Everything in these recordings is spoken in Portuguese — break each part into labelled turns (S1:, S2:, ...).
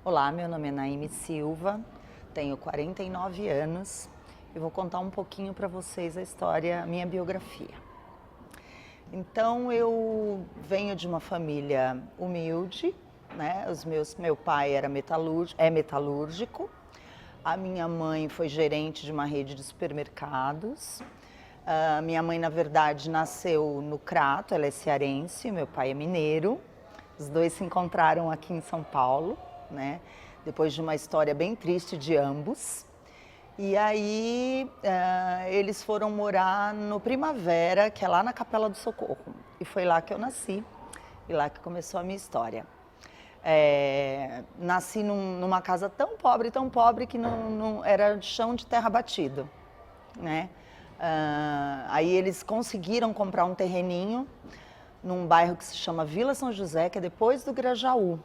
S1: Olá, meu nome é Naime Silva, tenho 49 anos e vou contar um pouquinho para vocês a história, a minha biografia. Então, eu venho de uma família humilde, né? Meu pai é metalúrgico, a minha mãe foi gerente de uma rede de supermercados. Minha mãe, na verdade, nasceu no Crato, ela é cearense, meu pai é mineiro. Os dois se encontraram aqui em São Paulo, né? Depois de uma história bem triste de ambos. E aí eles foram morar no Primavera, que é lá na Capela do Socorro. E foi lá que eu nasci e lá que começou a minha história. Nasci numa casa tão pobre que não era chão de terra batido, né? Aí eles conseguiram comprar um terreninho num bairro que se chama Vila São José, que é depois do Grajaú.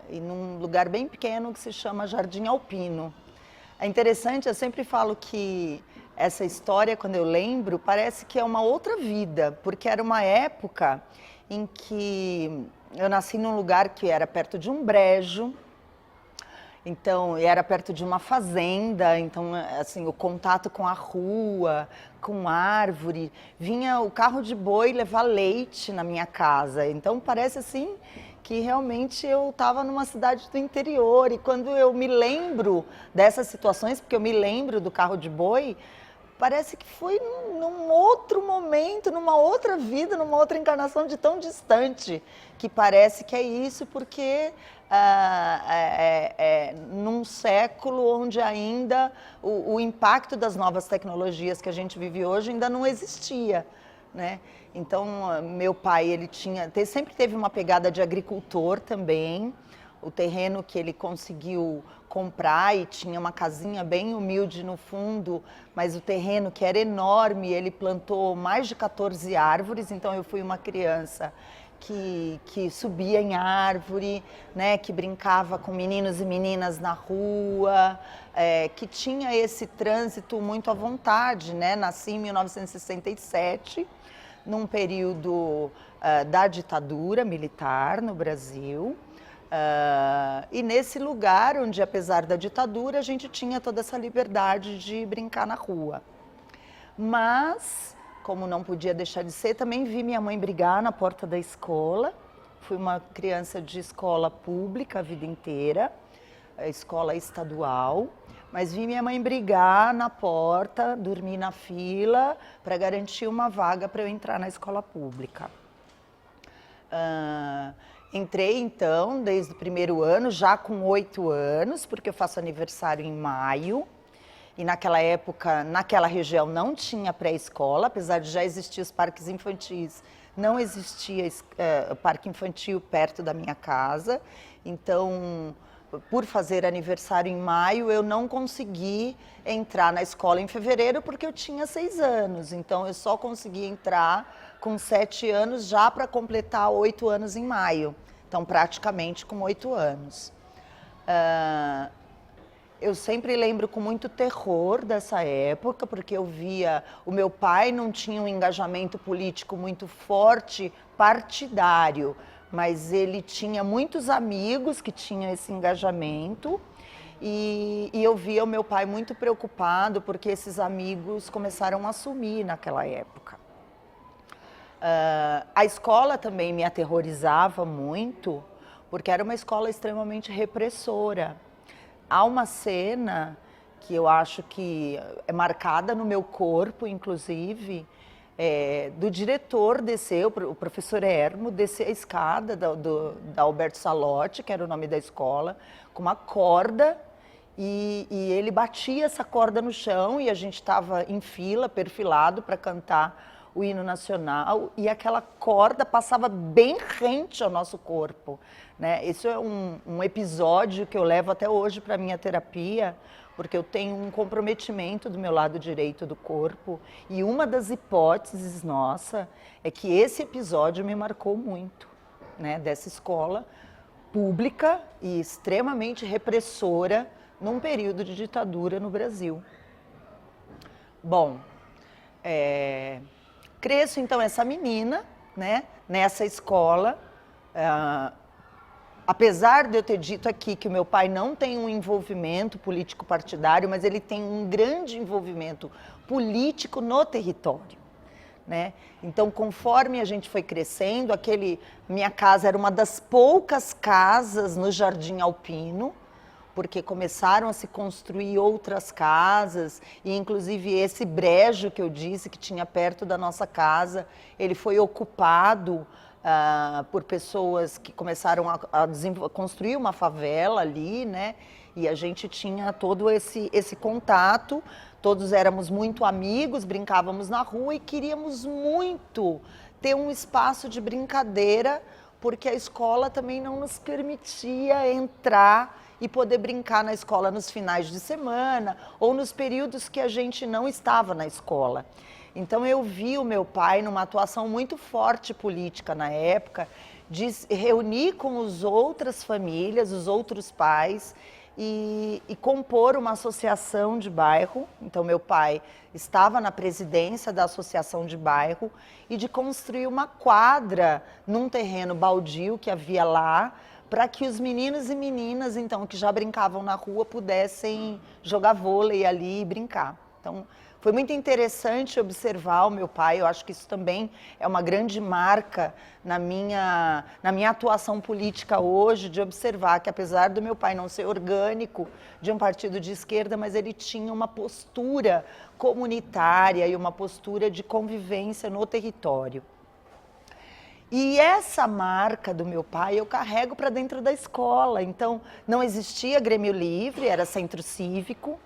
S1: E num lugar bem pequeno que se chama Jardim Alpino. É interessante, eu sempre falo que essa história, quando eu lembro, parece que é uma outra vida, porque era uma época em que eu nasci num lugar que era perto de um brejo, então era perto de uma fazenda, então assim, o contato com a rua, com árvore, vinha o carro de boi levar leite na minha casa, então parece assim que realmente eu estava numa cidade do interior. E quando eu me lembro dessas situações, porque eu me lembro do carro de boi, parece que foi num outro momento, numa outra vida, numa outra encarnação de tão distante, que parece que é isso, porque num século onde ainda o impacto das novas tecnologias que a gente vive hoje ainda não existia, né? Então, meu pai, sempre teve uma pegada de agricultor também. O terreno que ele conseguiu comprar, e tinha uma casinha bem humilde no fundo, mas o terreno que era enorme, ele plantou mais de 14 árvores, então eu fui uma criança que subia em árvore, né, que brincava com meninos e meninas na rua, que tinha esse trânsito muito à vontade, né? Nasci em 1967, num período da ditadura militar no Brasil. E nesse lugar onde, apesar da ditadura, a gente tinha toda essa liberdade de brincar na rua. Mas, como não podia deixar de ser, também vi minha mãe brigar na porta da escola. Fui uma criança de escola pública a vida inteira, escola estadual. Mas vi minha mãe brigar na porta, dormir na fila para garantir uma vaga para eu entrar na escola pública. Entrei então desde o primeiro ano, já com 8 anos, porque eu faço aniversário em maio. E naquela época, naquela região, não tinha pré-escola, apesar de já existir os parques infantis, não existia parque infantil perto da minha casa. Então, por fazer aniversário em maio, eu não consegui entrar na escola em fevereiro porque eu tinha 6 anos. Então, eu só consegui entrar com 7 anos já para completar 8 anos em maio. Então, praticamente com 8 anos. Eu sempre lembro com muito terror dessa época, porque eu via... O meu pai não tinha um engajamento político muito forte, partidário, mas ele tinha muitos amigos que tinham esse engajamento, e eu via o meu pai muito preocupado, porque esses amigos começaram a sumir naquela época. A escola também me aterrorizava muito, porque era uma escola extremamente repressora. Há uma cena que eu acho que é marcada no meu corpo, inclusive, do diretor descer, o professor Hermo, descer a escada da Alberto Salotti, que era o nome da escola, com uma corda, e ele batia essa corda no chão, e a gente estava em fila, perfilado, para cantar o hino nacional, e aquela corda passava bem rente ao nosso corpo, né? Isso é um episódio que eu levo até hoje para a minha terapia, porque eu tenho um comprometimento do meu lado direito do corpo, e uma das hipóteses nossa é que esse episódio me marcou muito, né? Dessa escola pública e extremamente repressora num período de ditadura no Brasil. Bom, cresço então essa menina, né, nessa escola, apesar de eu ter dito aqui que o meu pai não tem um envolvimento político-partidário, mas ele tem um grande envolvimento político no território, né? Então, conforme a gente foi crescendo, minha casa era uma das poucas casas no Jardim Alpino, porque começaram a se construir outras casas, e inclusive esse brejo que eu disse que tinha perto da nossa casa, ele foi ocupado por pessoas que começaram a construir uma favela ali, né? E a gente tinha todo esse contato, todos éramos muito amigos, brincávamos na rua e queríamos muito ter um espaço de brincadeira, porque a escola também não nos permitia entrar e poder brincar na escola nos finais de semana ou nos períodos que a gente não estava na escola. Então eu vi o meu pai numa atuação muito forte política na época, de reunir com as outras famílias, os outros pais e compor uma associação de bairro. Então meu pai estava na presidência da associação de bairro e de construir uma quadra num terreno baldio que havia lá, para que os meninos e meninas, então, que já brincavam na rua, pudessem jogar vôlei ali e brincar. Então, foi muito interessante observar o meu pai, eu acho que isso também é uma grande marca na minha atuação política hoje, de observar que apesar do meu pai não ser orgânico de um partido de esquerda, mas ele tinha uma postura comunitária e uma postura de convivência no território. E essa marca do meu pai eu carrego para dentro da escola. Então, não existia Grêmio Livre, era Centro Cívico,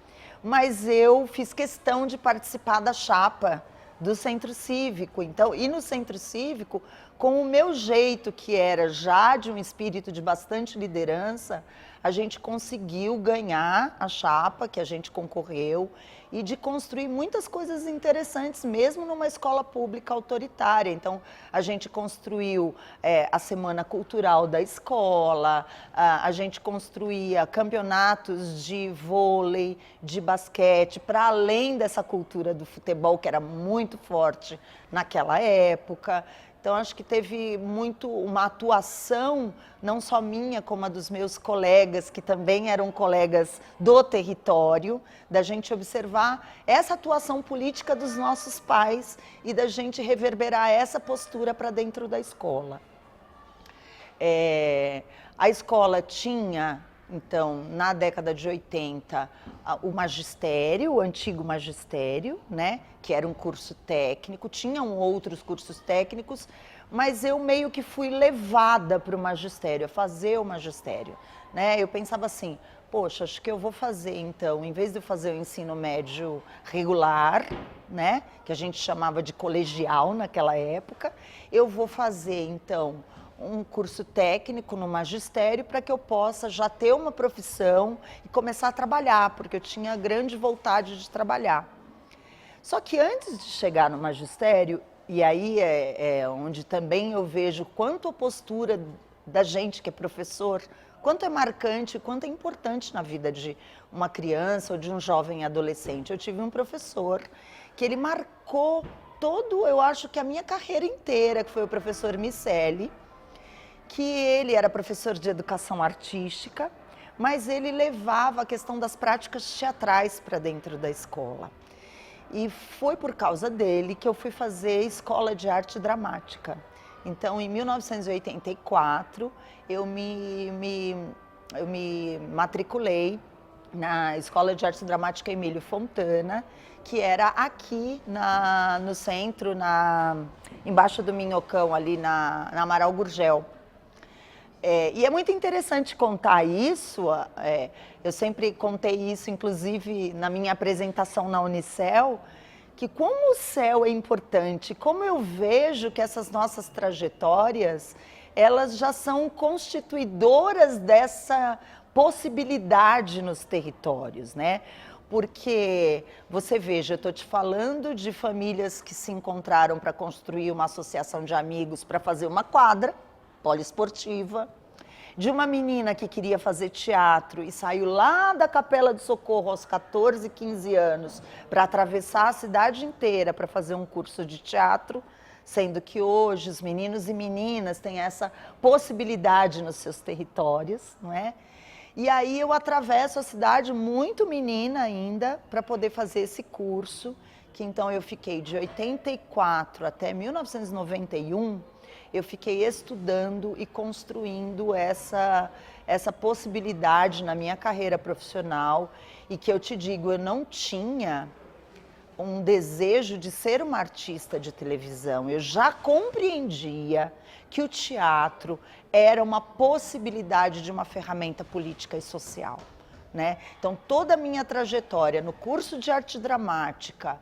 S1: mas eu fiz questão de participar da chapa do Centro Cívico. Então, e no Centro Cívico, com o meu jeito, que era já de um espírito de bastante liderança, a gente conseguiu ganhar a chapa que a gente concorreu e de construir muitas coisas interessantes, mesmo numa escola pública autoritária. Então, a gente construiu a Semana Cultural da escola, a gente construía campeonatos de vôlei, de basquete, para além dessa cultura do futebol, que era muito forte naquela época. Então, acho que teve muito uma atuação, não só minha, como a dos meus colegas, que também eram colegas do território, da gente observar essa atuação política dos nossos pais e da gente reverberar essa postura para dentro da escola. A escola tinha, então, na década de 80, o magistério, o antigo magistério, né, que era um curso técnico, tinham outros cursos técnicos, mas eu meio que fui levada para o magistério, a fazer o magistério, né? Eu pensava assim, poxa, acho que eu vou fazer, então, em vez de eu fazer o ensino médio regular, né, que a gente chamava de colegial naquela época, eu vou fazer, então, um curso técnico no magistério para que eu possa já ter uma profissão e começar a trabalhar, porque eu tinha grande vontade de trabalhar. Só que antes de chegar no magistério, e aí é onde também eu vejo quanto a postura da gente que é professor, quanto é marcante, quanto é importante na vida de uma criança ou de um jovem adolescente. Eu tive um professor que ele marcou eu acho que a minha carreira inteira, que foi o professor Miceli, que ele era professor de educação artística, mas ele levava a questão das práticas teatrais para dentro da escola. E foi por causa dele que eu fui fazer escola de arte dramática. Então, em 1984, eu me matriculei na Escola de Arte Dramática Emílio Fontana, que era aqui no centro, embaixo do Minhocão, ali na Amaral Gurgel. E é muito interessante contar isso, eu sempre contei isso, inclusive, na minha apresentação na Unicel, que como o céu é importante, como eu vejo que essas nossas trajetórias, elas já são constituidoras dessa possibilidade nos territórios, né? Porque, você veja, eu estou te falando de famílias que se encontraram para construir uma associação de amigos para fazer uma quadra poliesportiva, de uma menina que queria fazer teatro e saiu lá da Capela do Socorro aos 14, 15 anos para atravessar a cidade inteira para fazer um curso de teatro, sendo que hoje os meninos e meninas têm essa possibilidade nos seus territórios, não é? E aí eu atravesso a cidade muito menina ainda para poder fazer esse curso, que então eu fiquei de 84 até 1991, eu fiquei estudando e construindo essa possibilidade na minha carreira profissional, e que eu te digo, eu não tinha um desejo de ser uma artista de televisão. Eu já compreendia que o teatro era uma possibilidade de uma ferramenta política e social, né? Então, toda a minha trajetória no curso de arte dramática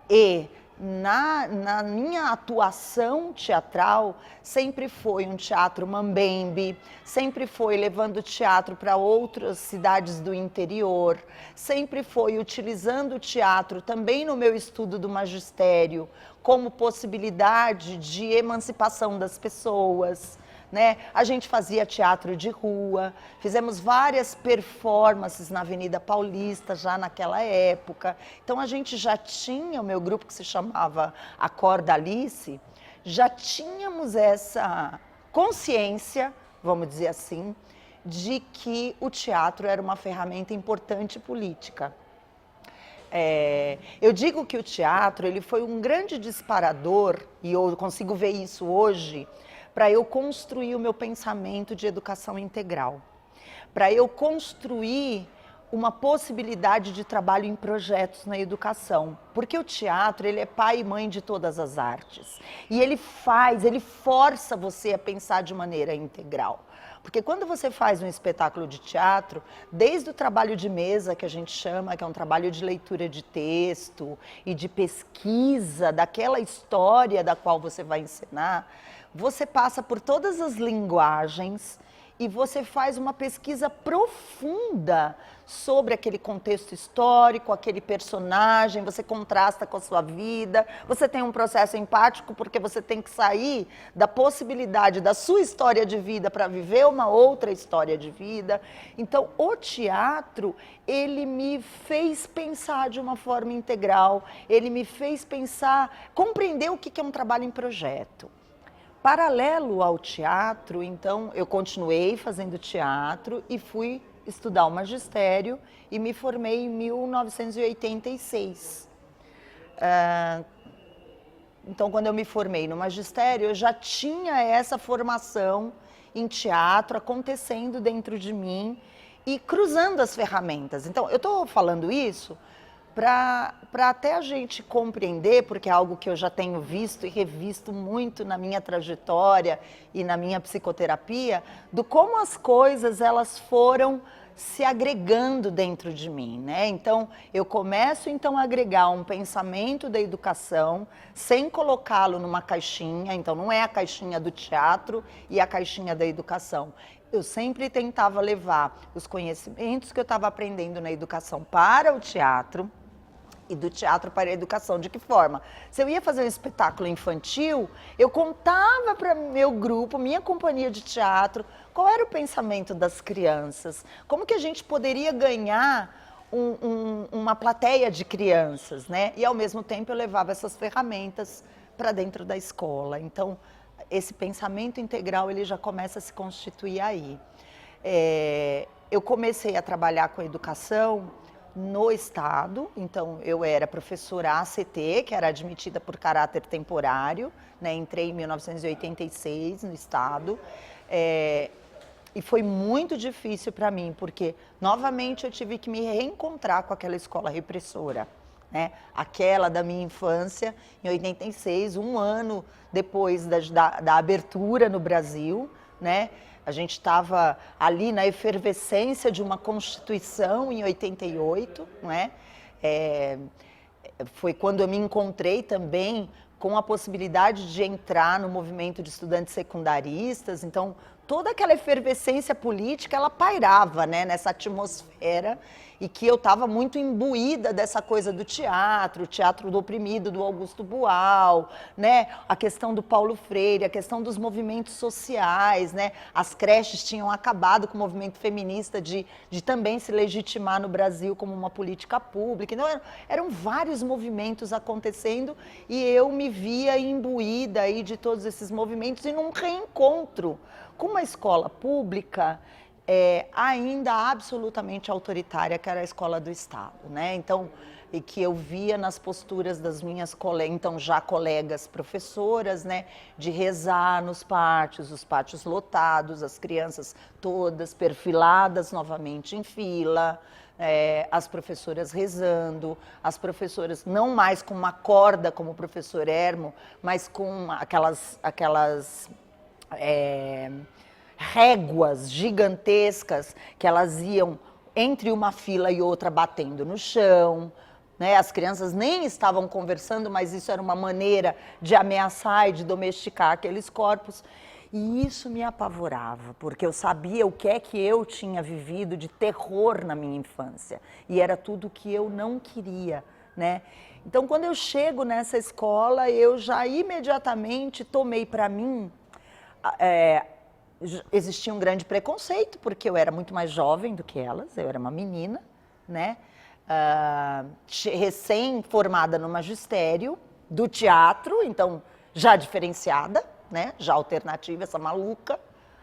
S1: e na minha atuação teatral sempre foi um teatro mambembe, sempre foi levando teatro para outras cidades do interior, sempre foi utilizando o teatro também no meu estudo do magistério como possibilidade de emancipação das pessoas, né? A gente fazia teatro de rua, fizemos várias performances na Avenida Paulista já naquela época. Então a gente já tinha, o meu grupo que se chamava Acorda Alice, já tínhamos essa consciência, vamos dizer assim, de que o teatro era uma ferramenta importante política. Eu digo que o teatro ele foi um grande disparador, e eu consigo ver isso hoje, para eu construir o meu pensamento de educação integral, para eu construir uma possibilidade de trabalho em projetos na educação, porque o teatro ele é pai e mãe de todas as artes, e ele força você a pensar de maneira integral. Porque quando você faz um espetáculo de teatro, desde o trabalho de mesa, que a gente chama, que é um trabalho de leitura de texto e de pesquisa daquela história da qual você vai encenar, você passa por todas as linguagens e você faz uma pesquisa profunda sobre aquele contexto histórico, aquele personagem, você contrasta com a sua vida, você tem um processo empático porque você tem que sair da possibilidade da sua história de vida para viver uma outra história de vida. Então, o teatro, ele me fez pensar de uma forma integral, ele me fez pensar, compreender o que é um trabalho em projeto. Paralelo ao teatro, então, eu continuei fazendo teatro e fui estudar o magistério e me formei em 1986. Então, quando eu me formei no magistério, eu já tinha essa formação em teatro acontecendo dentro de mim e cruzando as ferramentas. Então, eu estou falando isso para até a gente compreender, porque é algo que eu já tenho visto e revisto muito na minha trajetória e na minha psicoterapia, do como as coisas elas foram se agregando dentro de mim, né? Então, eu começo então a agregar um pensamento da educação sem colocá-lo numa caixinha, então não é a caixinha do teatro e a caixinha da educação. Eu sempre tentava levar os conhecimentos que eu estava aprendendo na educação para o teatro, e do teatro para a educação. De que forma? Se eu ia fazer um espetáculo infantil, eu contava para meu grupo, minha companhia de teatro, qual era o pensamento das crianças, como que a gente poderia ganhar uma plateia de crianças, né? E ao mesmo tempo eu levava essas ferramentas para dentro da escola. Então, esse pensamento integral ele já começa a se constituir aí. Eu comecei a trabalhar com a educação no Estado, então eu era professora ACT, que era admitida por caráter temporário, né? Entrei em 1986 no Estado, e foi muito difícil para mim, porque novamente eu tive que me reencontrar com aquela escola repressora, né? Aquela da minha infância, em 86, um ano depois da abertura no Brasil, né? A gente estava ali na efervescência de uma Constituição em 88, não é? Foi quando eu me encontrei também com a possibilidade de entrar no movimento de estudantes secundaristas. Então, toda aquela efervescência política, ela pairava, né, nessa atmosfera era, e que eu estava muito imbuída dessa coisa do teatro, o teatro do oprimido, do Augusto Boal, né? A questão do Paulo Freire, a questão dos movimentos sociais, né? As creches tinham acabado com o movimento feminista de também se legitimar no Brasil como uma política pública. Então, eram vários movimentos acontecendo e eu me via imbuída aí de todos esses movimentos e num reencontro com uma escola pública ainda absolutamente autoritária, que era a escola do Estado, né? Então, e que eu via nas posturas das minhas colegas, então já colegas professoras, né, de rezar nos pátios, os pátios lotados, as crianças todas perfiladas novamente em fila, as professoras rezando, as professoras não mais com uma corda como o professor Hermo, mas com aquelas réguas gigantescas que elas iam entre uma fila e outra batendo no chão, né? As crianças nem estavam conversando, mas isso era uma maneira de ameaçar e de domesticar aqueles corpos. E isso me apavorava, porque eu sabia o que é que eu tinha vivido de terror na minha infância. E era tudo que eu não queria, né? Então, quando eu chego nessa escola, eu já imediatamente tomei para mim... existia um grande preconceito, porque eu era muito mais jovem do que elas, eu era uma menina, né? Recém-formada no magistério do teatro, então já diferenciada, né? Já alternativa, essa maluca,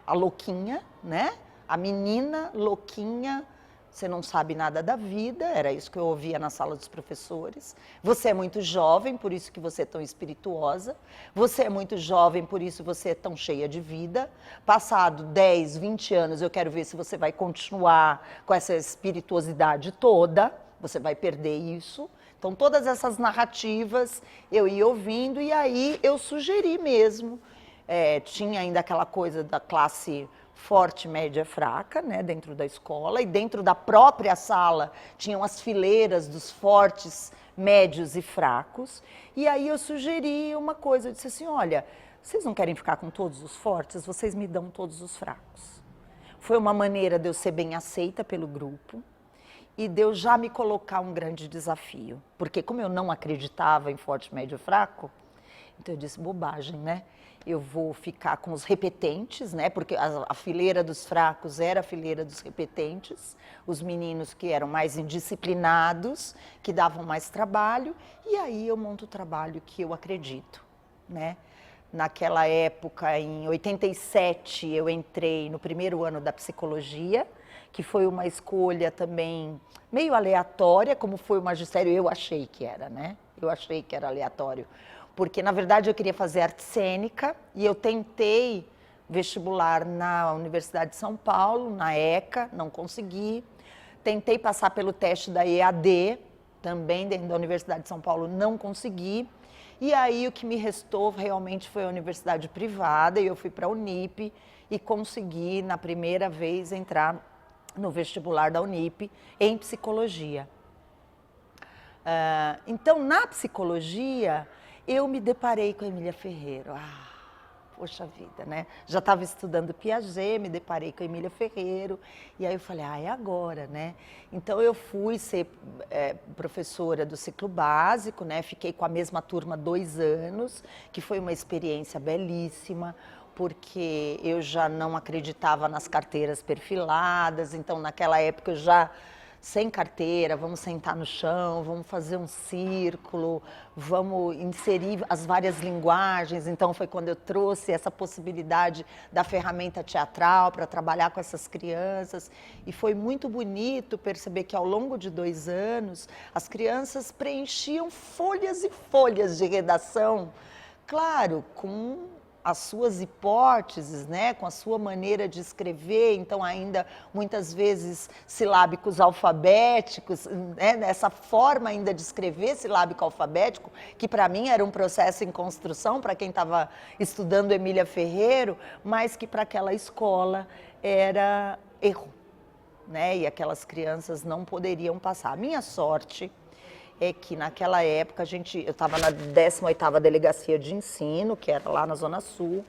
S1: a louquinha, né? A menina louquinha, você não sabe nada da vida, era isso que eu ouvia na sala dos professores. Você é muito jovem, por isso que você é tão espirituosa. Você é muito jovem, por isso você é tão cheia de vida. Passado 10, 20 anos, eu quero ver se você vai continuar com essa espirituosidade toda. Você vai perder isso. Então, todas essas narrativas eu ia ouvindo e aí eu sugeri mesmo. Tinha ainda aquela coisa da classe forte, média, fraca, né, dentro da escola, e dentro da própria sala tinham as fileiras dos fortes, médios e fracos, e aí eu sugeri uma coisa, eu disse assim, olha, vocês não querem ficar com todos os fortes, vocês me dão todos os fracos. Foi uma maneira de eu ser bem aceita pelo grupo, e de eu já me colocar um grande desafio, porque como eu não acreditava em forte, médio e fraco, então eu disse, bobagem, né? Eu vou ficar com os repetentes, né? Porque a fileira dos fracos era a fileira dos repetentes, os meninos que eram mais indisciplinados, que davam mais trabalho, e aí eu monto o trabalho que eu acredito, né? Naquela época, em 87, eu entrei no primeiro ano da psicologia, que foi uma escolha também meio aleatória, como foi o magistério, eu achei que era, né? Eu achei que era aleatório. Porque, na verdade, eu queria fazer arte cênica e eu tentei vestibular na Universidade de São Paulo, na ECA, não consegui. Tentei passar pelo teste da EAD, também dentro da Universidade de São Paulo, não consegui. E aí o que me restou realmente foi a universidade privada e eu fui para a Unip e consegui, na primeira vez, entrar no vestibular da Unip em psicologia. Então, na psicologia, eu me deparei com a Emília Ferreiro. Poxa vida, né? Já estava estudando Piaget, me deparei com a Emília Ferreiro, e aí eu falei, é agora, né? Então eu fui ser professora do ciclo básico, né? Fiquei com a mesma turma 2 anos, que foi uma experiência belíssima, porque eu já não acreditava nas carteiras perfiladas, então naquela época eu já... sem carteira, vamos sentar no chão, vamos fazer um círculo, vamos inserir as várias linguagens. Então foi quando eu trouxe essa possibilidade da ferramenta teatral para trabalhar com essas crianças. E foi muito bonito perceber que ao longo de 2 anos, as crianças preenchiam folhas e folhas de redação, claro, com as suas hipóteses, né, com a sua maneira de escrever, então ainda muitas vezes silábicos alfabéticos, né, essa forma ainda de escrever silábico alfabético, que para mim era um processo em construção, para quem estava estudando Emília Ferreiro, mas que para aquela escola era erro, né, e aquelas crianças não poderiam passar. A minha sorte é que naquela época eu estava na 18ª Delegacia de Ensino, que era lá na Zona Sul,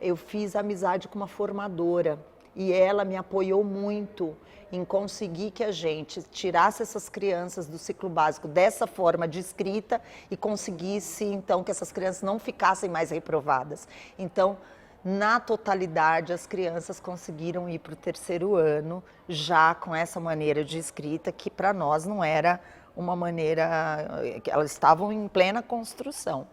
S1: eu fiz amizade com uma formadora e ela me apoiou muito em conseguir que a gente tirasse essas crianças do ciclo básico dessa forma de escrita e conseguisse, então, que essas crianças não ficassem mais reprovadas. Então, na totalidade, as crianças conseguiram ir para o terceiro ano já com essa maneira de escrita, que para nós não era uma maneira, elas estavam em plena construção.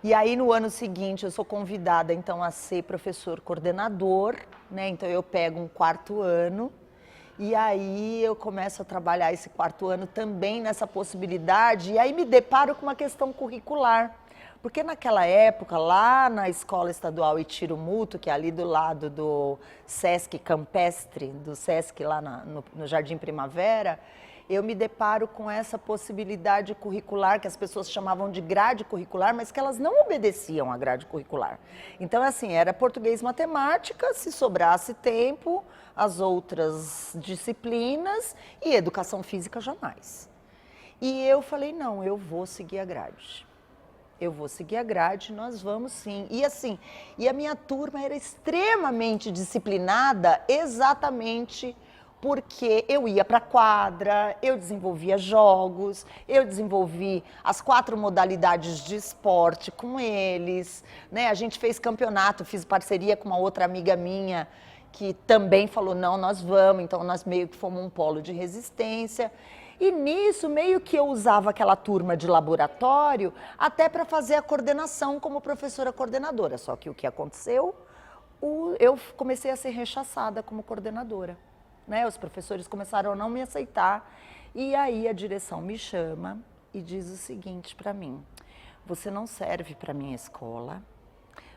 S1: E aí, no ano seguinte, eu sou convidada, então, a ser professor coordenador, né? Então, eu pego um quarto ano e aí eu começo a trabalhar esse quarto ano também nessa possibilidade e aí me deparo com uma questão curricular. Porque naquela época, lá na Escola Estadual Itiro Muto, que é ali do lado do Sesc Campestre, do Sesc lá no Jardim Primavera, eu me deparo com essa possibilidade curricular, que as pessoas chamavam de grade curricular, mas que elas não obedeciam à grade curricular. Então, assim, era português e matemática, se sobrasse tempo, as outras disciplinas, e educação física jamais. E eu falei, não, eu vou seguir a grade. Eu vou seguir a grade, nós vamos sim. E assim, e a minha turma era extremamente disciplinada, exatamente porque eu ia para a quadra, eu desenvolvia jogos, eu desenvolvi as 4 modalidades de esporte com eles, né? A gente fez campeonato, fiz parceria com uma outra amiga minha que também falou, não, nós vamos, então nós meio que fomos um polo de resistência. E nisso, meio que eu usava aquela turma de laboratório até para fazer a coordenação como professora coordenadora. Só que o que aconteceu? Eu comecei a ser rechaçada como coordenadora. Né? Os professores começaram a não me aceitar. E aí a direção me chama e diz o seguinte para mim: você não serve para a minha escola,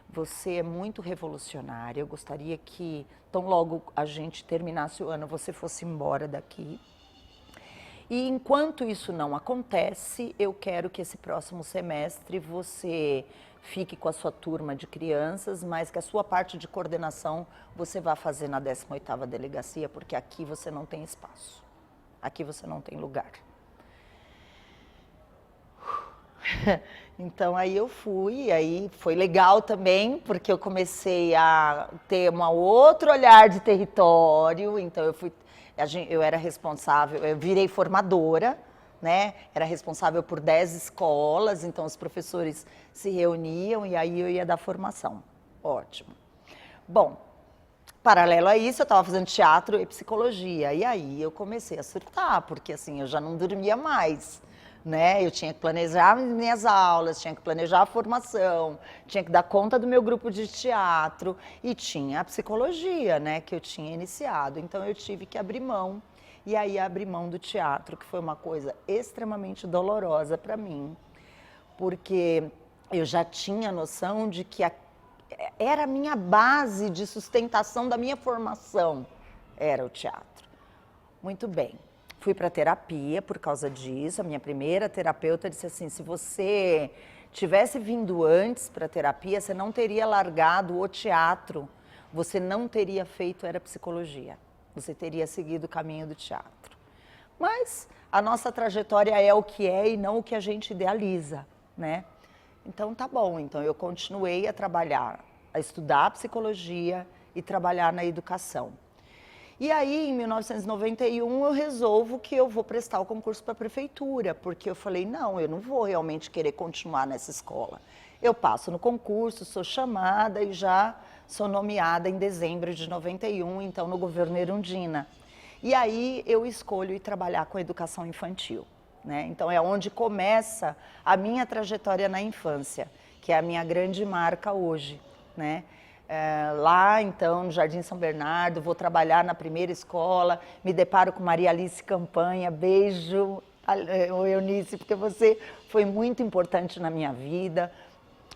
S1: você é muito revolucionária, eu gostaria que, tão logo a gente terminasse o ano, você fosse embora daqui. E enquanto isso não acontece, eu quero que esse próximo semestre você fique com a sua turma de crianças, mas que a sua parte de coordenação você vá fazer na 18ª delegacia, porque aqui você não tem espaço, aqui você não tem lugar. Então aí eu fui, aí foi legal também, porque eu comecei a ter um outro olhar de território, então eu era responsável, eu virei formadora, né? Era responsável por 10 escolas, então os professores se reuniam e aí eu ia dar formação. Ótimo. Bom, paralelo a isso, eu estava fazendo teatro e psicologia, e aí eu comecei a surtar, porque assim, eu já não dormia mais. Né? Eu tinha que planejar minhas aulas, tinha que planejar a formação, tinha que dar conta do meu grupo de teatro e tinha a psicologia, né, que eu tinha iniciado. Então eu tive que abrir mão, e aí abri mão do teatro, que foi uma coisa extremamente dolorosa para mim, porque eu já tinha noção de que era a minha base de sustentação da minha formação, era o teatro. Muito bem. Fui para terapia por causa disso. A minha primeira terapeuta disse assim: se você tivesse vindo antes para terapia, você não teria largado o teatro, você não teria feito era psicologia, você teria seguido o caminho do teatro. Mas a nossa trajetória é o que é e não o que a gente idealiza, né? Então tá bom, então eu continuei a trabalhar, a estudar psicologia e trabalhar na educação. E aí, em 1991, eu resolvo que eu vou prestar o concurso para a prefeitura, porque eu falei, não, eu não vou realmente querer continuar nessa escola. Eu passo no concurso, sou chamada e já sou nomeada em dezembro de 91, então no governo Erundina. E aí eu escolho ir trabalhar com educação infantil, né? Então é onde começa a minha trajetória na infância, que é a minha grande marca hoje, né? Lá, então, no Jardim São Bernardo, vou trabalhar na primeira escola, me deparo com Maria Alice Campanha, beijo, Eunice, porque você foi muito importante na minha vida.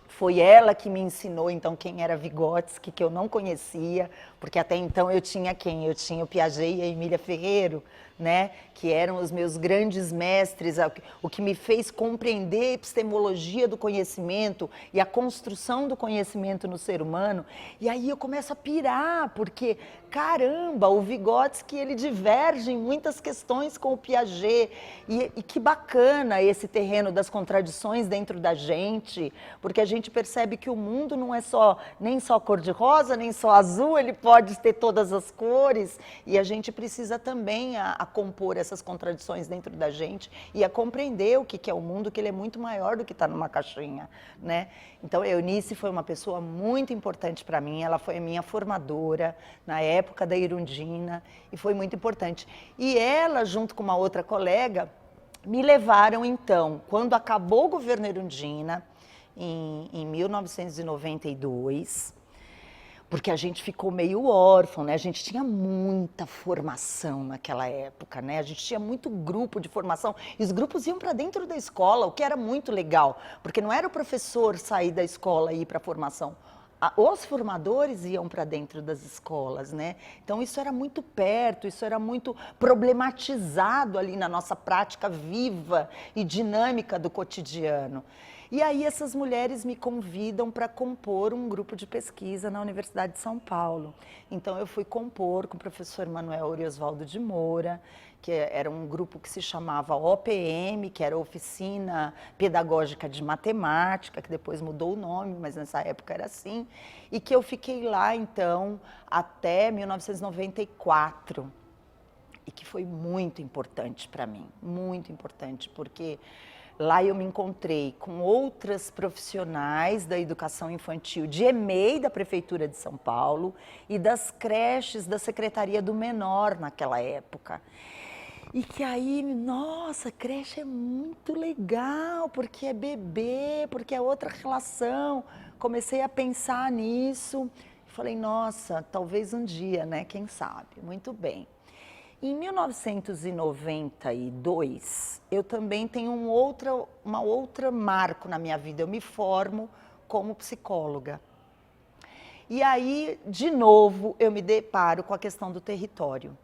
S1: Foi ela que me ensinou, então, quem era Vygotsky, que eu não conhecia, porque até então eu tinha quem? Eu tinha o Piaget e a Emília Ferreiro, né? Que eram os meus grandes mestres, o que me fez compreender a epistemologia do conhecimento e a construção do conhecimento no ser humano. E aí eu começo a pirar, porque, caramba, o Vygotsky, ele diverge em muitas questões com o Piaget, e que bacana esse terreno das contradições dentro da gente, porque a gente gente percebe que o mundo não é só, nem só cor-de-rosa, nem só azul, ele pode ter todas as cores, e a gente precisa também a compor essas contradições dentro da gente e a compreender o que é o mundo, que ele é muito maior do que está numa caixinha, né? Então, a Eunice foi uma pessoa muito importante para mim, ela foi a minha formadora na época da Irundina, e foi muito importante. E ela, junto com uma outra colega, me levaram, então, quando acabou o governo Irundina, em 1992, porque a gente ficou meio órfão, né? A gente tinha muita formação naquela época, né? A gente tinha muito grupo de formação, e os grupos iam para dentro da escola, o que era muito legal, porque não era o professor sair da escola e ir para a formação. Os formadores iam para dentro das escolas, né? Então isso era muito perto, isso era muito problematizado ali na nossa prática viva e dinâmica do cotidiano. E aí essas mulheres me convidam para compor um grupo de pesquisa na Universidade de São Paulo. Então eu fui compor com o professor Manuel Oriosvaldo de Moura, que era um grupo que se chamava OPM, que era Oficina Pedagógica de Matemática, que depois mudou o nome, mas nessa época era assim, e que eu fiquei lá, então, até 1994, e que foi muito importante para mim, muito importante, porque lá eu me encontrei com outras profissionais da educação infantil de EMEI, da Prefeitura de São Paulo, e das creches da Secretaria do Menor naquela época. E que aí, nossa, creche é muito legal, porque é bebê, porque é outra relação. Comecei a pensar nisso, falei, nossa, talvez um dia, né, quem sabe, muito bem. Em 1992, eu também tenho uma outra marco na minha vida, eu me formo como psicóloga. E aí, de novo, eu me deparo com a questão do território,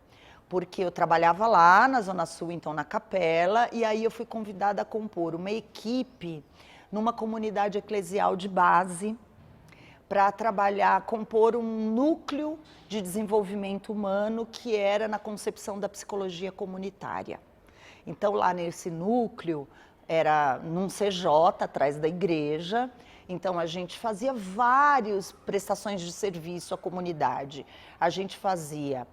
S1: porque eu trabalhava lá na Zona Sul, então na Capela, e aí eu fui convidada a compor uma equipe numa comunidade eclesial de base, para trabalhar, compor um núcleo de desenvolvimento humano que era na concepção da psicologia comunitária. Então, lá nesse núcleo, era num CJ, atrás da igreja, então a gente fazia várias prestações de serviço à comunidade. A gente fazia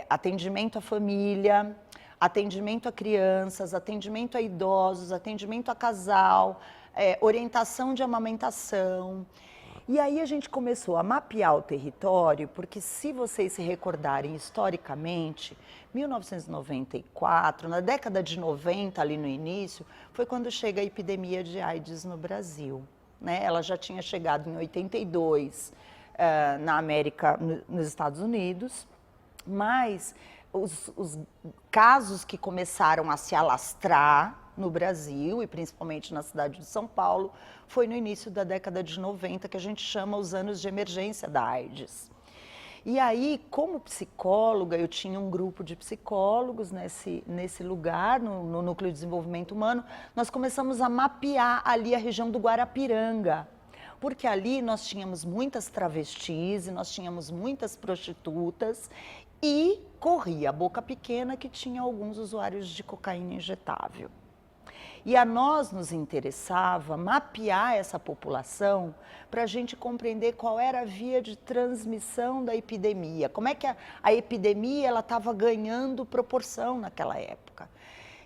S1: atendimento à família, atendimento a crianças, atendimento a idosos, atendimento a casal, orientação de amamentação. E aí a gente começou a mapear o território, porque se vocês se recordarem historicamente, 1994, na década de 90, ali no início, foi quando chega a epidemia de AIDS no Brasil, né? Ela já tinha chegado em 82 na América, nos Estados Unidos, mas os casos que começaram a se alastrar no Brasil, e principalmente na cidade de São Paulo, foi no início da década de 90, que a gente chama os anos de emergência da AIDS. E aí, como psicóloga, eu tinha um grupo de psicólogos nesse lugar, no Núcleo de Desenvolvimento Humano, nós começamos a mapear ali a região do Guarapiranga, porque ali nós tínhamos muitas travestis, e nós tínhamos muitas prostitutas, e corria a boca pequena que tinha alguns usuários de cocaína injetável. E a nós nos interessava mapear essa população para a gente compreender qual era a via de transmissão da epidemia, como é que a epidemia estava ganhando proporção naquela época.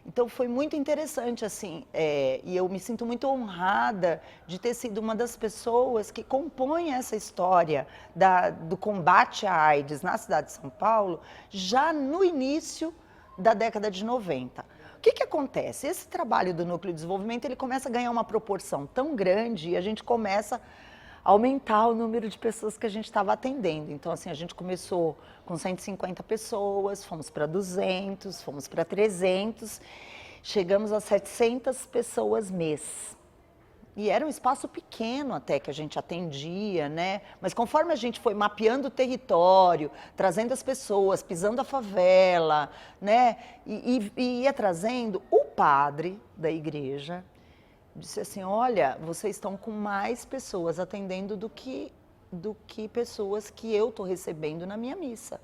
S1: Então foi muito interessante, assim, e eu me sinto muito honrada de ter sido uma das pessoas que compõem essa história do combate à AIDS na cidade de São Paulo, já no início da década de 90. O que acontece? Esse trabalho do Núcleo de Desenvolvimento, ele começa a ganhar uma proporção tão grande e a gente começa a aumentar o número de pessoas que a gente estava atendendo. Então, assim, a gente começou com 150 pessoas, fomos para 200, fomos para 300, chegamos a 700 pessoas mês. E era um espaço pequeno até que a gente atendia, né? Mas conforme a gente foi mapeando o território, trazendo as pessoas, pisando a favela, né? E ia trazendo, o padre da igreja disse assim, olha, vocês estão com mais pessoas atendendo do que pessoas que eu estou recebendo na minha missa.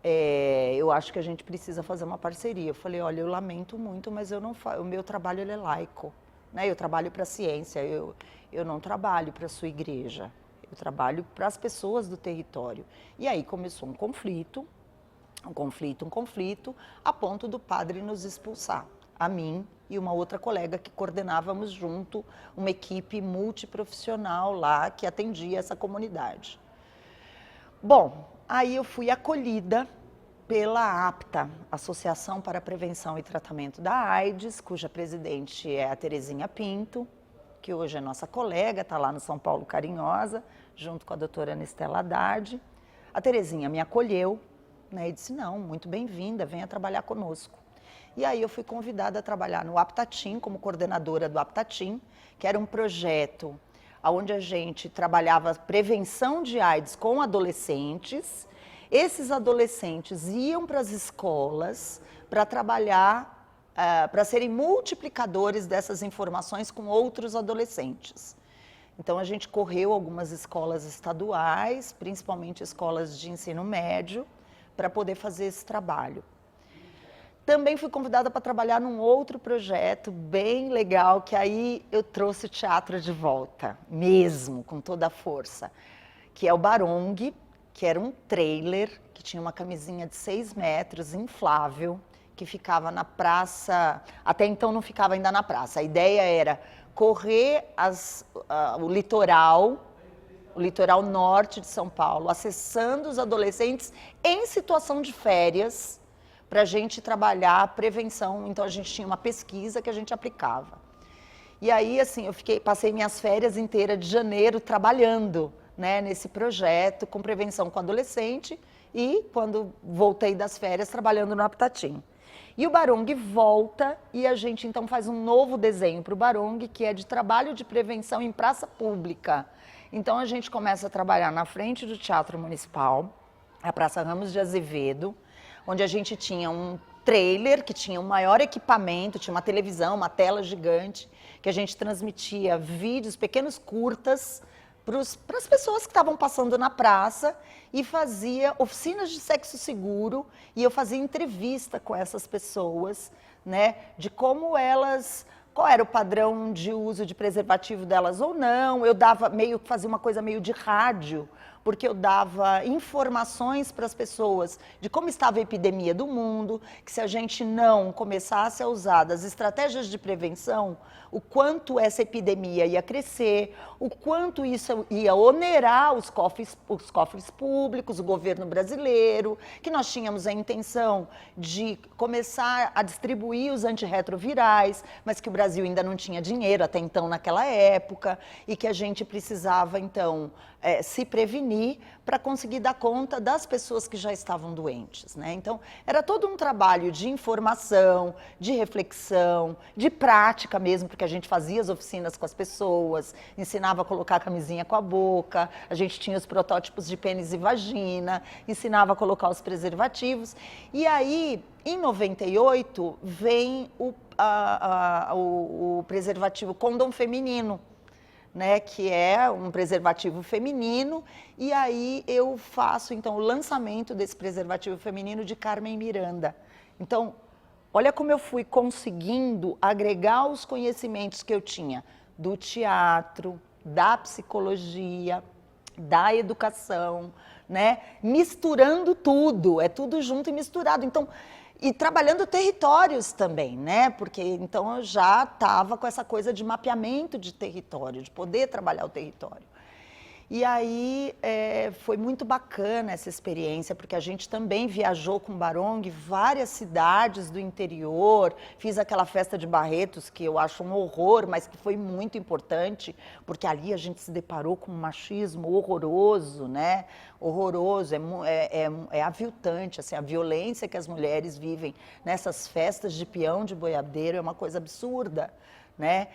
S1: Eu acho que a gente precisa fazer uma parceria. Eu falei, olha, eu lamento muito, mas eu não o meu trabalho ele é laico. né? Eu trabalho para a ciência, eu não trabalho para a sua igreja, eu trabalho para as pessoas do território. E aí começou um conflito, a ponto do padre nos expulsar, a mim e uma outra colega que coordenávamos junto uma equipe multiprofissional lá que atendia essa comunidade. Bom, aí eu fui acolhida pela APTA, Associação para a Prevenção e Tratamento da AIDS, cuja presidente é a Terezinha Pinto, que hoje é nossa colega, está lá no São Paulo Carinhosa, junto com a doutora Anistela Haddad. A Terezinha me acolheu, né, e disse, não, muito bem-vinda, venha trabalhar conosco. E aí eu fui convidada a trabalhar no Aptatim, como coordenadora do Aptatim, que era um projeto onde a gente trabalhava prevenção de AIDS com adolescentes. Esses adolescentes iam para as escolas para trabalhar, para serem multiplicadores dessas informações com outros adolescentes. Então a gente correu algumas escolas estaduais, principalmente escolas de ensino médio, para poder fazer esse trabalho. Também fui convidada para trabalhar num outro projeto bem legal, que aí eu trouxe o teatro de volta, mesmo, com toda a força, que é o Barong, que era um trailer, que tinha uma camisinha de 6 metros, inflável, que ficava na praça, até então não ficava ainda na praça, a ideia era correr o litoral norte de São Paulo, acessando os adolescentes em situação de férias, para a gente trabalhar a prevenção. Então a gente tinha uma pesquisa que a gente aplicava. E aí, assim, passei minhas férias inteiras de janeiro trabalhando, né, nesse projeto com prevenção com adolescente e, quando voltei das férias, trabalhando no Aptatim. E o Barong volta e a gente então faz um novo desenho para o Barong, que é de trabalho de prevenção em praça pública. Então a gente começa a trabalhar na frente do Teatro Municipal, a Praça Ramos de Azevedo, onde a gente tinha um trailer que tinha um maior equipamento, tinha uma televisão, uma tela gigante, que a gente transmitia vídeos, pequenos curtas, para as pessoas que estavam passando na praça, e fazia oficinas de sexo seguro, e eu fazia entrevista com essas pessoas, né, de como elas, qual era o padrão de uso de preservativo delas ou não. Eu fazia uma coisa meio de rádio, porque eu dava informações para as pessoas de como estava a epidemia do mundo, que se a gente não começasse a usar das estratégias de prevenção, o quanto essa epidemia ia crescer, o quanto isso ia onerar os cofres públicos, o governo brasileiro, que nós tínhamos a intenção de começar a distribuir os antirretrovirais, mas que o Brasil ainda não tinha dinheiro até então naquela época, e que a gente precisava então se prevenir para conseguir dar conta das pessoas que já estavam doentes, né? Então, era todo um trabalho de informação, de reflexão, de prática mesmo, porque a gente fazia as oficinas com as pessoas, ensinava a colocar a camisinha com a boca, a gente tinha os protótipos de pênis e vagina, ensinava a colocar os preservativos. E aí, em 98, vem o preservativo condom feminino, né, que é um preservativo feminino, e aí eu faço então o lançamento desse preservativo feminino de Carmen Miranda. Então, olha como eu fui conseguindo agregar os conhecimentos que eu tinha do teatro, da psicologia, da educação, né, misturando tudo, é tudo junto e misturado. Então, e trabalhando territórios também, né? Porque então eu já estava com essa coisa de mapeamento de território, de poder trabalhar o território. E aí foi muito bacana essa experiência, porque a gente também viajou com o Barong várias cidades do interior, fiz aquela festa de Barretos, que eu acho um horror, mas que foi muito importante, porque ali a gente se deparou com um machismo horroroso, né? Horroroso, é aviltante, assim, a violência que as mulheres vivem nessas festas de peão de boiadeiro é uma coisa absurda, né?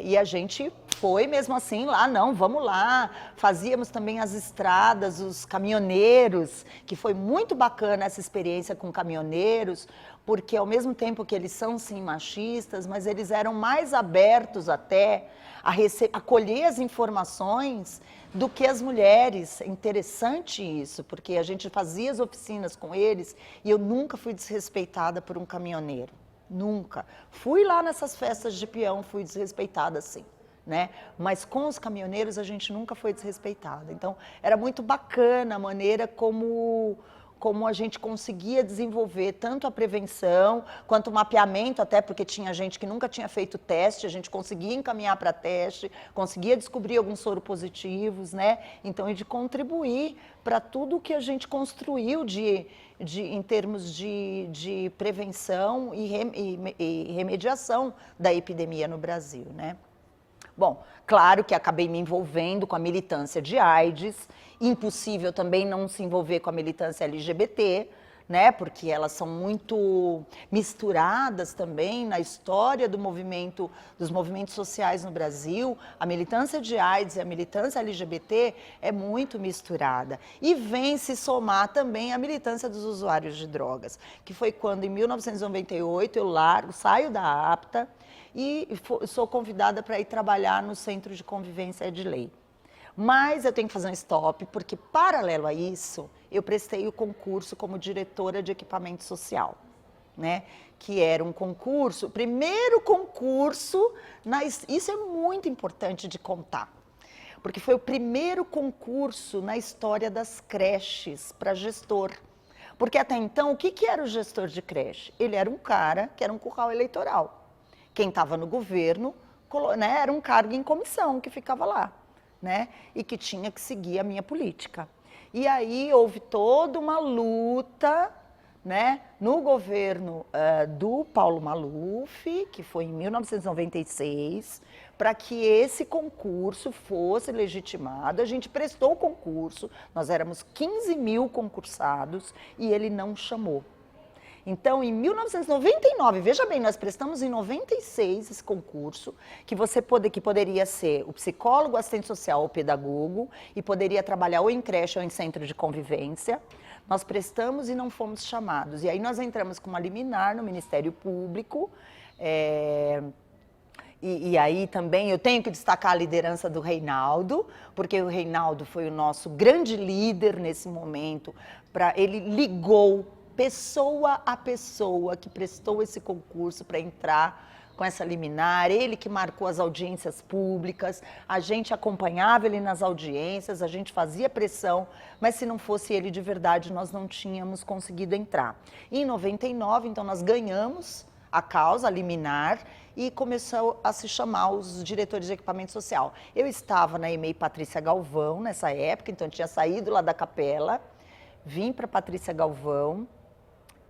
S1: E a gente foi mesmo assim lá, não, vamos lá, fazíamos também as estradas, os caminhoneiros, que foi muito bacana essa experiência com caminhoneiros, porque ao mesmo tempo que eles são sim machistas, mas eles eram mais abertos até a acolher as informações do que as mulheres. É interessante isso, porque a gente fazia as oficinas com eles e eu nunca fui desrespeitada por um caminhoneiro. Nunca. Fui lá nessas festas de peão, fui desrespeitada, sim. Né? Mas com os caminhoneiros a gente nunca foi desrespeitada. Então, era muito bacana a maneira como a gente conseguia desenvolver tanto a prevenção, quanto o mapeamento, até porque tinha gente que nunca tinha feito teste, a gente conseguia encaminhar para teste, conseguia descobrir alguns soropositivos, né? Então, e de contribuir para tudo que a gente construiu em termos de prevenção e remediação da epidemia no Brasil, né? Bom, claro que acabei me envolvendo com a militância de AIDS, impossível também não se envolver com a militância LGBT, né, porque elas são muito misturadas também na história dos movimentos sociais no Brasil. A militância de AIDS e a militância LGBT é muito misturada. E vem se somar também a militância dos usuários de drogas, que foi quando, em 1998, eu saio da APTA, e sou convidada para ir trabalhar no Centro de Convivência Edley. Mas eu tenho que fazer um stop, porque paralelo a isso, eu prestei o concurso como diretora de equipamento social, né? Que era um concurso, primeiro concurso, isso é muito importante de contar, porque foi o primeiro concurso na história das creches para gestor. Porque até então, o que era o gestor de creche? Ele era um cara que era um curral eleitoral. Quem estava no governo, né, era um cargo em comissão que ficava lá, né, e que tinha que seguir a minha política. E aí houve toda uma luta, né, no governo do Paulo Maluf, que foi em 1996, para que esse concurso fosse legitimado. A gente prestou o concurso, nós éramos 15 mil concursados e ele não chamou. Então, em 1999, veja bem, nós prestamos em 96 esse concurso, que poderia ser o psicólogo, assistente social ou pedagogo, e poderia trabalhar ou em creche ou em centro de convivência. Nós prestamos e não fomos chamados. E aí nós entramos com uma liminar no Ministério Público. E aí também eu tenho que destacar a liderança do Reinaldo, porque o Reinaldo foi o nosso grande líder nesse momento. Ele ligou pessoa a pessoa que prestou esse concurso para entrar com essa liminar, ele que marcou as audiências públicas, a gente acompanhava ele nas audiências, a gente fazia pressão, mas se não fosse ele de verdade, nós não tínhamos conseguido entrar. Em 99, então, nós ganhamos a causa, a liminar, e começou a se chamar os diretores de equipamento social. Eu estava na EMEI Patrícia Galvão nessa época, então eu tinha saído lá da capela, vim para Patrícia Galvão,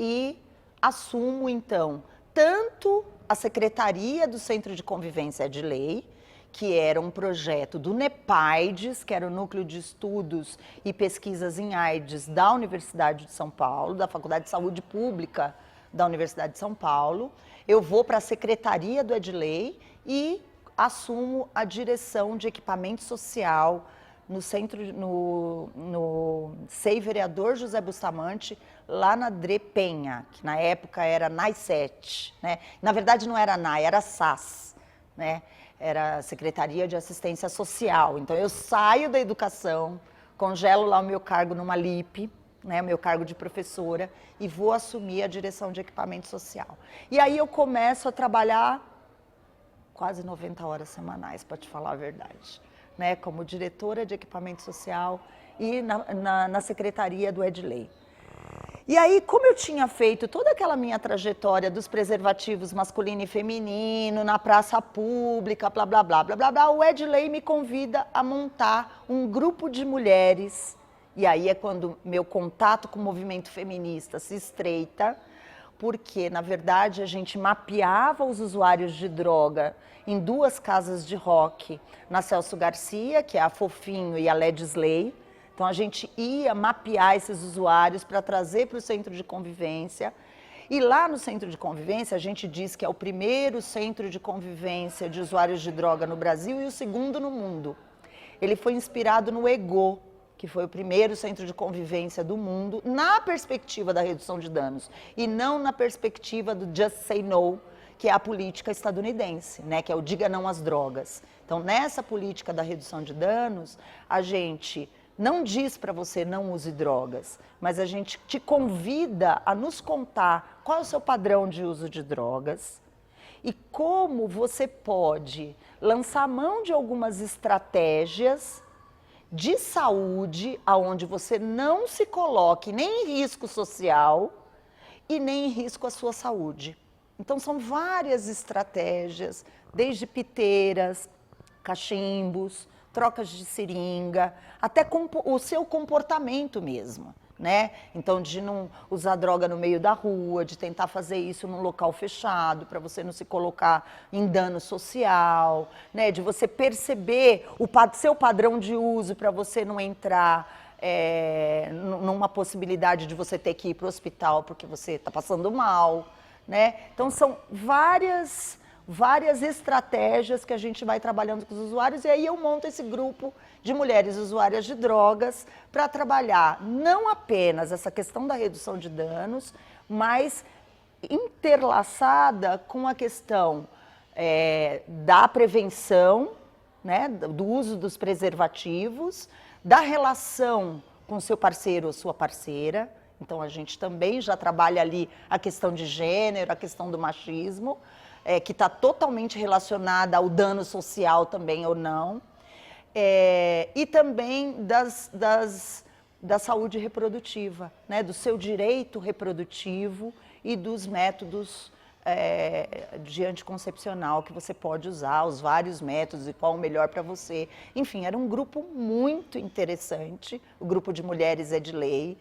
S1: e assumo, então, tanto a Secretaria do Centro de Convivência Edley, que era um projeto do NEPAIDS, que era o Núcleo de Estudos e Pesquisas em AIDS da Universidade de São Paulo, da Faculdade de Saúde Pública da Universidade de São Paulo. Eu vou para a Secretaria do Edley e assumo a direção de equipamento social no SEI Vereador José Bustamante, lá na Dre Penha, que na época era NAI7, né? Na verdade não era NAI, era SAS, né? Era Secretaria de Assistência Social. Então eu saio da educação, congelo lá o meu cargo numa LIP, né, meu cargo de professora, e vou assumir a direção de equipamento social. E aí eu começo a trabalhar quase 90 horas semanais, para te falar a verdade. Né, como diretora de equipamento social e na secretaria do Edley. E aí, como eu tinha feito toda aquela minha trajetória dos preservativos masculino e feminino, na praça pública, blá, blá, blá, blá, blá, blá, o Edley me convida a montar um grupo de mulheres, e aí é quando meu contato com o movimento feminista se estreita, porque, na verdade, a gente mapeava os usuários de droga em 2 casas de rock, na Celso Garcia, que é a Fofinho, e a Ledsley. Então, a gente ia mapear esses usuários para trazer para o centro de convivência. E lá no centro de convivência, a gente diz que é o primeiro centro de convivência de usuários de droga no Brasil e o segundo no mundo. Ele foi inspirado no EGO, que foi o primeiro centro de convivência do mundo, na perspectiva da redução de danos, e não na perspectiva do Just Say No, que é a política estadunidense, né, que é o diga não às drogas. Então, nessa política da redução de danos, a gente não diz para você não use drogas, mas a gente te convida a nos contar qual é o seu padrão de uso de drogas e como você pode lançar mão de algumas estratégias de saúde, aonde você não se coloque nem em risco social e nem em risco à sua saúde. Então são várias estratégias, desde piteiras, cachimbos, trocas de seringa, até o seu comportamento mesmo, né? Então, de não usar droga no meio da rua, de tentar fazer isso num local fechado, para você não se colocar em dano social, né? De você perceber o seu padrão de uso para você não entrar numa possibilidade de você ter que ir para o hospital porque você está passando mal, né? Então, são várias estratégias que a gente vai trabalhando com os usuários e aí eu monto esse grupo de mulheres usuárias de drogas para trabalhar não apenas essa questão da redução de danos, mas interlaçada com a questão da prevenção, né, do uso dos preservativos, da relação com seu parceiro ou sua parceira. Então a gente também já trabalha ali a questão de gênero, a questão do machismo, que está totalmente relacionada ao dano social também ou não, e também da saúde reprodutiva, né, do seu direito reprodutivo e dos métodos de anticoncepcional que você pode usar, os vários métodos e qual o melhor para você. Enfim, era um grupo muito interessante, o grupo de mulheres é de lei.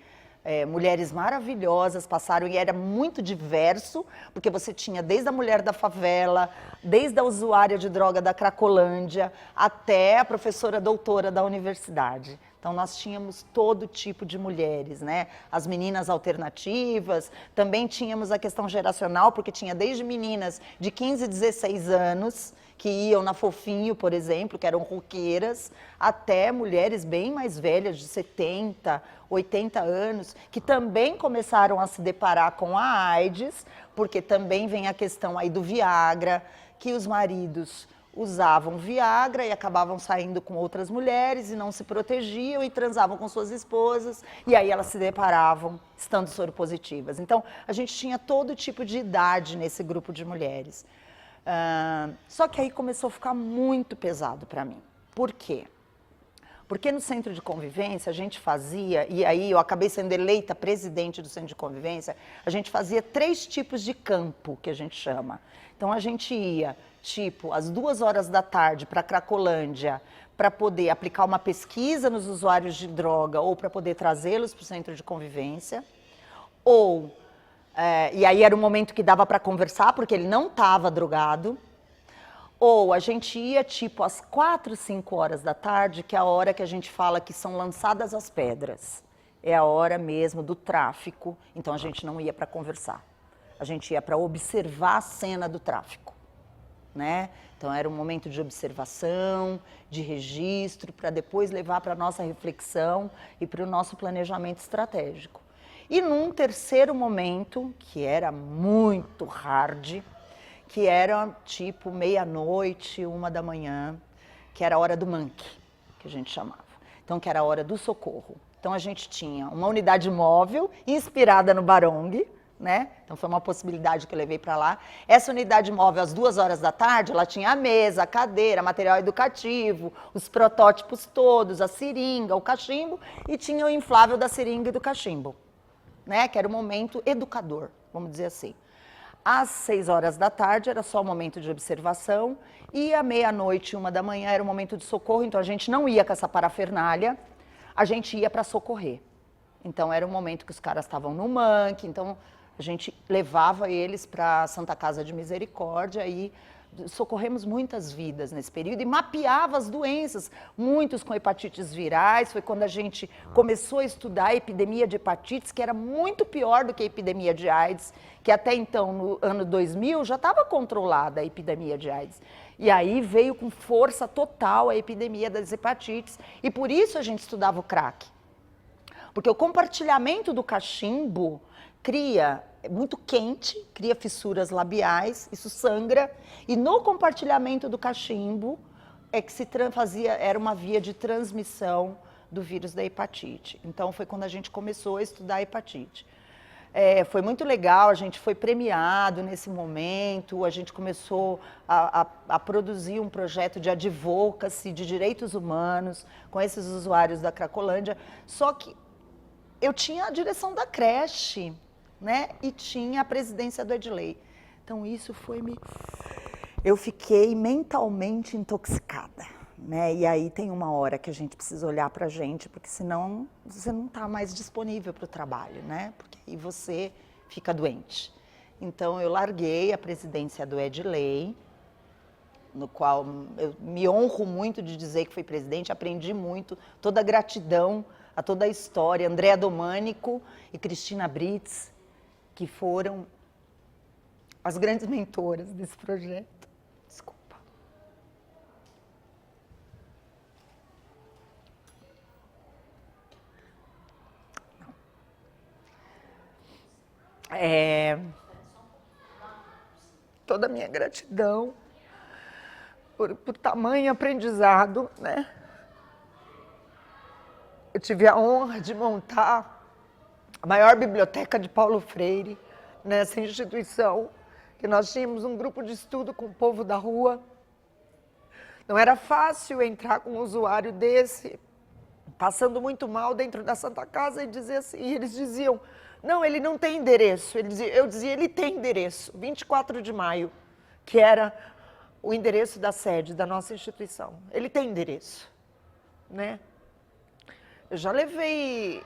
S1: Mulheres maravilhosas passaram e era muito diverso, porque você tinha desde a mulher da favela, desde a usuária de droga da Cracolândia, até a professora doutora da universidade. Então nós tínhamos todo tipo de mulheres, né? As meninas alternativas, também tínhamos a questão geracional, porque tinha desde meninas de 15, 16 anos, que iam na Fofinho, por exemplo, que eram roqueiras, até mulheres bem mais velhas, de 70, 80 anos, que também começaram a se deparar com a AIDS, porque também vem a questão aí do Viagra, que os maridos usavam Viagra e acabavam saindo com outras mulheres e não se protegiam e transavam com suas esposas, e aí elas se deparavam estando soropositivas. Então, a gente tinha todo tipo de idade nesse grupo de mulheres. Só que aí começou a ficar muito pesado para mim. Por quê? Porque no centro de convivência a gente fazia, e aí eu acabei sendo eleita presidente do centro de convivência, a gente fazia 3 tipos de campo, que a gente chama. Então a gente ia, tipo, às 2 horas da tarde para Cracolândia, para poder aplicar uma pesquisa nos usuários de droga ou para poder trazê-los para o centro de convivência, ou... e aí era o momento que dava para conversar, porque ele não estava drogado. Ou a gente ia tipo às 4, 5 horas da tarde, que é a hora que a gente fala que são lançadas as pedras. É a hora mesmo do tráfico, então a gente não ia para conversar. A gente ia para observar a cena do tráfico, né? Então era um momento de observação, de registro, para depois levar para a nossa reflexão e para o nosso planejamento estratégico. E num terceiro momento, que era muito hard, que era tipo meia-noite, 1 da manhã, que era a hora do manque, que a gente chamava. Então, que era a hora do socorro. Então, a gente tinha uma unidade móvel inspirada no Barong, né? Então, foi uma possibilidade que eu levei para lá. Essa unidade móvel, às 2 horas da tarde, ela tinha a mesa, a cadeira, material educativo, os protótipos todos, a seringa, o cachimbo, e tinha o inflável da seringa e do cachimbo, né? Que era o momento educador, vamos dizer assim. Às 6 horas da tarde era só o momento de observação e à meia-noite, 1 da manhã era o momento de socorro, então a gente não ia com essa parafernália, a gente ia para socorrer. Então era o momento que os caras estavam no manque, então a gente levava eles para a Santa Casa de Misericórdia e socorremos muitas vidas nesse período e mapeava as doenças, muitos com hepatites virais. Foi quando a gente começou a estudar a epidemia de hepatites, que era muito pior do que a epidemia de AIDS, que até então, no ano 2000, já estava controlada a epidemia de AIDS. E aí veio com força total a epidemia das hepatites, e por isso a gente estudava o crack. Porque o compartilhamento do cachimbo cria muito quente, cria fissuras labiais, isso sangra, e no compartilhamento do cachimbo é que se fazia, era uma via de transmissão do vírus da hepatite. Então, foi quando a gente começou a estudar a hepatite. Foi muito legal, a gente foi premiado nesse momento, a gente começou a produzir um projeto de advocacy, de direitos humanos, com esses usuários da Cracolândia, só que eu tinha a direção da creche, né, e tinha a presidência do Edley. Então, isso foi eu fiquei mentalmente intoxicada, né? E aí tem uma hora que a gente precisa olhar para a gente, porque senão você não está mais disponível para o trabalho, né? Porque aí você fica doente. Então, eu larguei a presidência do Edley, no qual eu me honro muito de dizer que fui presidente, aprendi muito, toda a gratidão a toda a história, Andréa Domânico e Cristina Brits, que foram as grandes mentoras desse projeto. Desculpa. Toda a minha gratidão por tamanho aprendizado, né? Eu tive a honra de montar a maior biblioteca de Paulo Freire nessa instituição, que nós tínhamos um grupo de estudo com o povo da rua. Não era fácil entrar com um usuário desse, passando muito mal dentro da Santa Casa e dizer assim, e eles diziam, não, ele não tem endereço. Eu dizia, ele tem endereço, 24 de maio, que era o endereço da sede da nossa instituição. Ele tem endereço, né? Eu já levei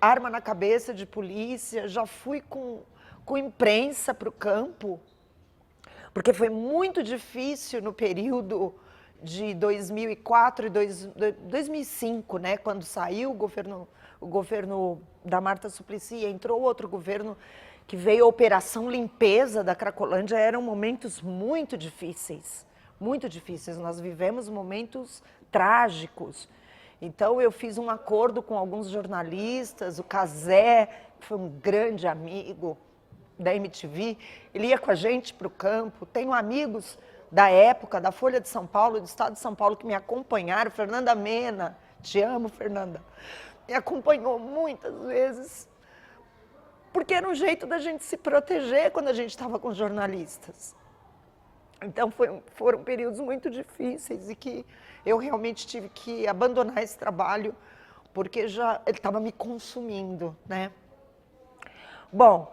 S1: arma na cabeça de polícia, já fui com imprensa para o campo, porque foi muito difícil no período de 2004 e 2005, né, quando saiu o governo da Marta Suplicy e entrou outro governo que veio a Operação Limpeza da Cracolândia, eram momentos muito difíceis, nós vivemos momentos trágicos. Então, eu fiz um acordo com alguns jornalistas, o Cazé, que foi um grande amigo da MTV, ele ia com a gente para o campo. Tenho amigos da época, da Folha de São Paulo, do Estado de São Paulo, que me acompanharam. Fernanda Mena, te amo, Fernanda, me acompanhou muitas vezes, porque era um jeito da gente se proteger quando a gente estava com jornalistas. Então, foram períodos muito difíceis e que eu realmente tive que abandonar esse trabalho, porque ele estava me consumindo, né? Bom,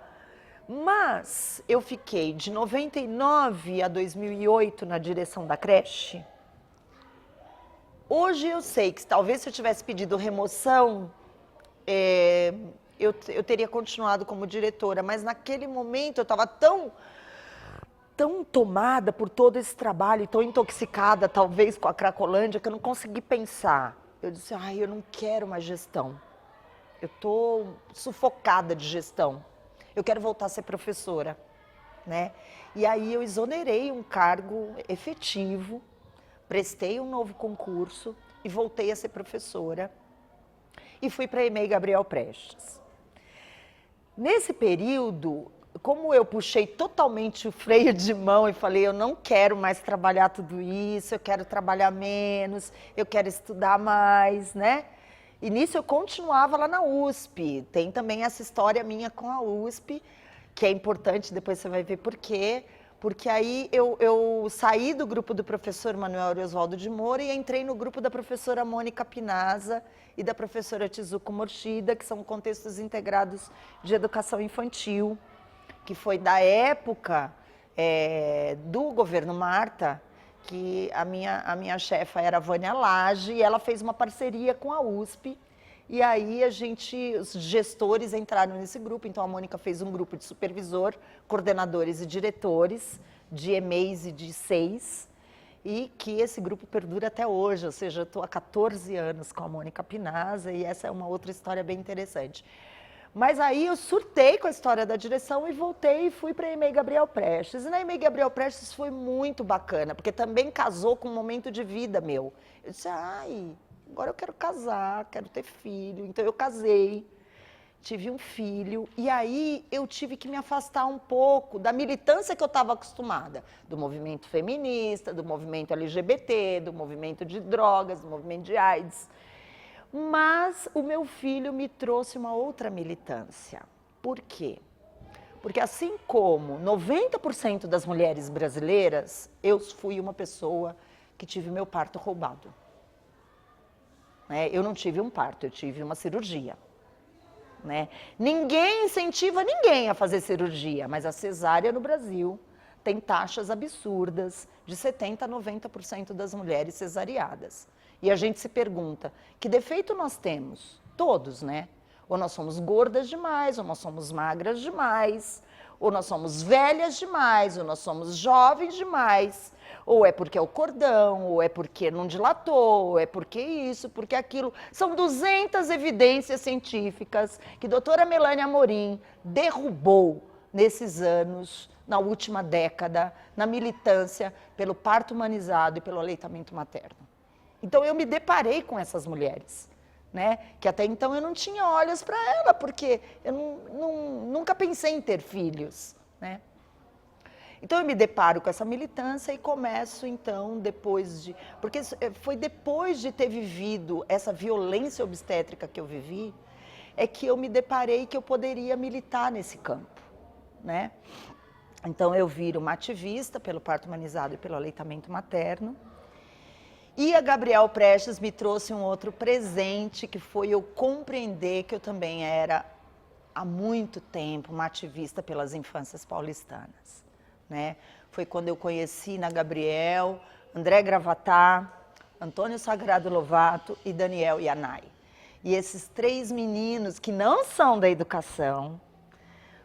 S1: mas eu fiquei de 99 a 2008 na direção da creche. Hoje eu sei que talvez se eu tivesse pedido remoção, eu teria continuado como diretora, mas naquele momento eu estava tão tomada por todo esse trabalho, tão intoxicada, talvez, com a Cracolândia, que eu não consegui pensar. Eu disse, eu não quero mais gestão. Eu estou sufocada de gestão. Eu quero voltar a ser professora, né? E aí eu exonerei um cargo efetivo, prestei um novo concurso e voltei a ser professora. E fui para a EMEI Gabriel Prestes. Nesse período, como eu puxei totalmente o freio de mão e falei, eu não quero mais trabalhar tudo isso, eu quero trabalhar menos, eu quero estudar mais, né? E nisso eu continuava lá na USP. Tem também essa história minha com a USP, que é importante, depois você vai ver por quê. Porque aí eu saí do grupo do professor Manuel Oswaldo de Moura e entrei no grupo da professora Mônica Pinaza e da professora Tizuko Morshida, que são contextos integrados de educação infantil, que foi da época do governo Marta, que a minha chefa era a Vânia Lage, e ela fez uma parceria com a USP, e aí os gestores entraram nesse grupo. Então a Mônica fez um grupo de supervisor, coordenadores e diretores, de EMEIs e de SEIs, e que esse grupo perdura até hoje, ou seja, eu estou há 14 anos com a Mônica Pinaza, e essa é uma outra história bem interessante. Mas aí eu surtei com a história da direção e voltei e fui para a EMEI Gabriel Prestes. E na EMEI Gabriel Prestes foi muito bacana, porque também casou com um momento de vida meu. Eu disse, agora eu quero casar, quero ter filho. Então eu casei, tive um filho, e aí eu tive que me afastar um pouco da militância que eu estava acostumada, do movimento feminista, do movimento LGBT, do movimento de drogas, do movimento de AIDS. Mas o meu filho me trouxe uma outra militância. Por quê? Porque assim como 90% das mulheres brasileiras, eu fui uma pessoa que tive meu parto roubado. Eu não tive um parto, eu tive uma cirurgia. Ninguém incentiva ninguém a fazer cirurgia, mas a cesárea no Brasil tem taxas absurdas de 70% a 90% das mulheres cesariadas. E a gente se pergunta, que defeito nós temos? Todos, né? Ou nós somos gordas demais, ou nós somos magras demais, ou nós somos velhas demais, ou nós somos jovens demais, ou é porque é o cordão, ou é porque não dilatou, ou é porque isso, porque aquilo. São 200 evidências científicas que a doutora Melânia Amorim derrubou nesses anos, na última década, na militância pelo parto humanizado e pelo aleitamento materno. Então eu me deparei com essas mulheres, que até então eu não tinha olhos para ela, porque eu nunca pensei em ter filhos. Então eu me deparo com essa militância e começo então, porque foi depois de ter vivido essa violência obstétrica que eu vivi, é que eu me deparei que eu poderia militar nesse campo. Então eu viro uma ativista pelo parto humanizado e pelo aleitamento materno. E a Gabriel Prestes me trouxe um outro presente, que foi eu compreender que eu também era, há muito tempo, uma ativista pelas infâncias paulistanas. Foi quando eu conheci na Gabriel, André Gravatá, Antônio Sagrado Lovato e Daniel Yanai. E esses 3 meninos que não são da educação,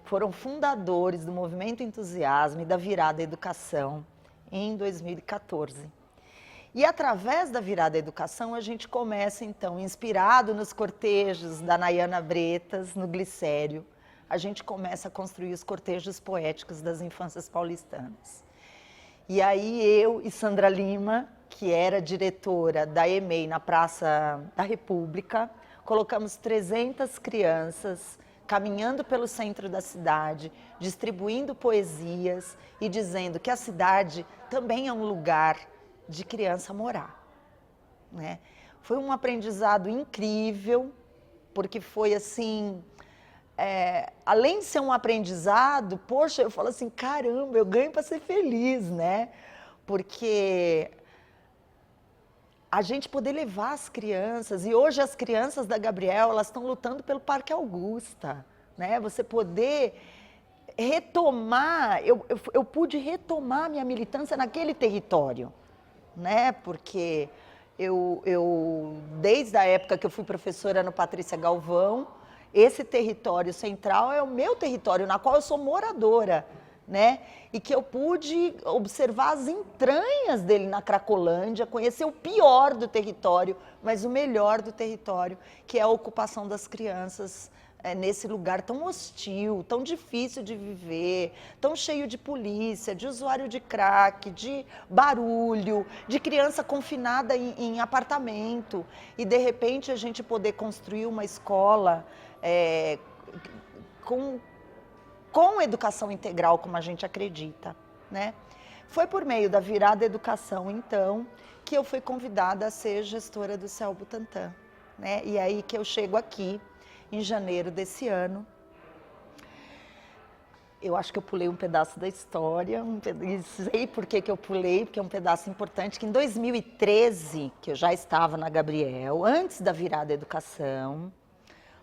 S1: foram fundadores do Movimento Entusiasmo e da Virada Educação em 2014. E através da Virada Educação, a gente começa, então, inspirado nos cortejos da Nayana Bretas, no Glicério, a gente começa a construir os cortejos poéticos das infâncias paulistanas. E aí eu e Sandra Lima, que era diretora da EMEI na Praça da República, colocamos 300 crianças caminhando pelo centro da cidade, distribuindo poesias e dizendo que a cidade também é um lugar de criança morar. Foi um aprendizado incrível, porque foi assim, além de ser um aprendizado, poxa, eu falo assim, caramba, eu ganho para ser feliz, porque a gente poder levar as crianças, e hoje as crianças da Gabriel, elas estão lutando pelo Parque Augusta, você poder retomar, eu pude retomar minha militância naquele território, porque eu, desde a época que eu fui professora no Patrícia Galvão, esse território central é o meu território, na qual eu sou moradora, e que eu pude observar as entranhas dele na Cracolândia, conhecer o pior do território, mas o melhor do território, que é a ocupação das crianças nesse lugar tão hostil, tão difícil de viver, tão cheio de polícia, de usuário de crack, de barulho, de criança confinada em apartamento. E, de repente, a gente poder construir uma escola com educação integral, como a gente acredita. Foi por meio da Virada Educação, então, que eu fui convidada a ser gestora do CEL Butantã. E aí que eu chego aqui, em janeiro desse ano. Eu acho que eu pulei um pedaço da história, e sei por que eu pulei, porque é um pedaço importante, que em 2013, que eu já estava na Gabriel, antes da Virada Educação,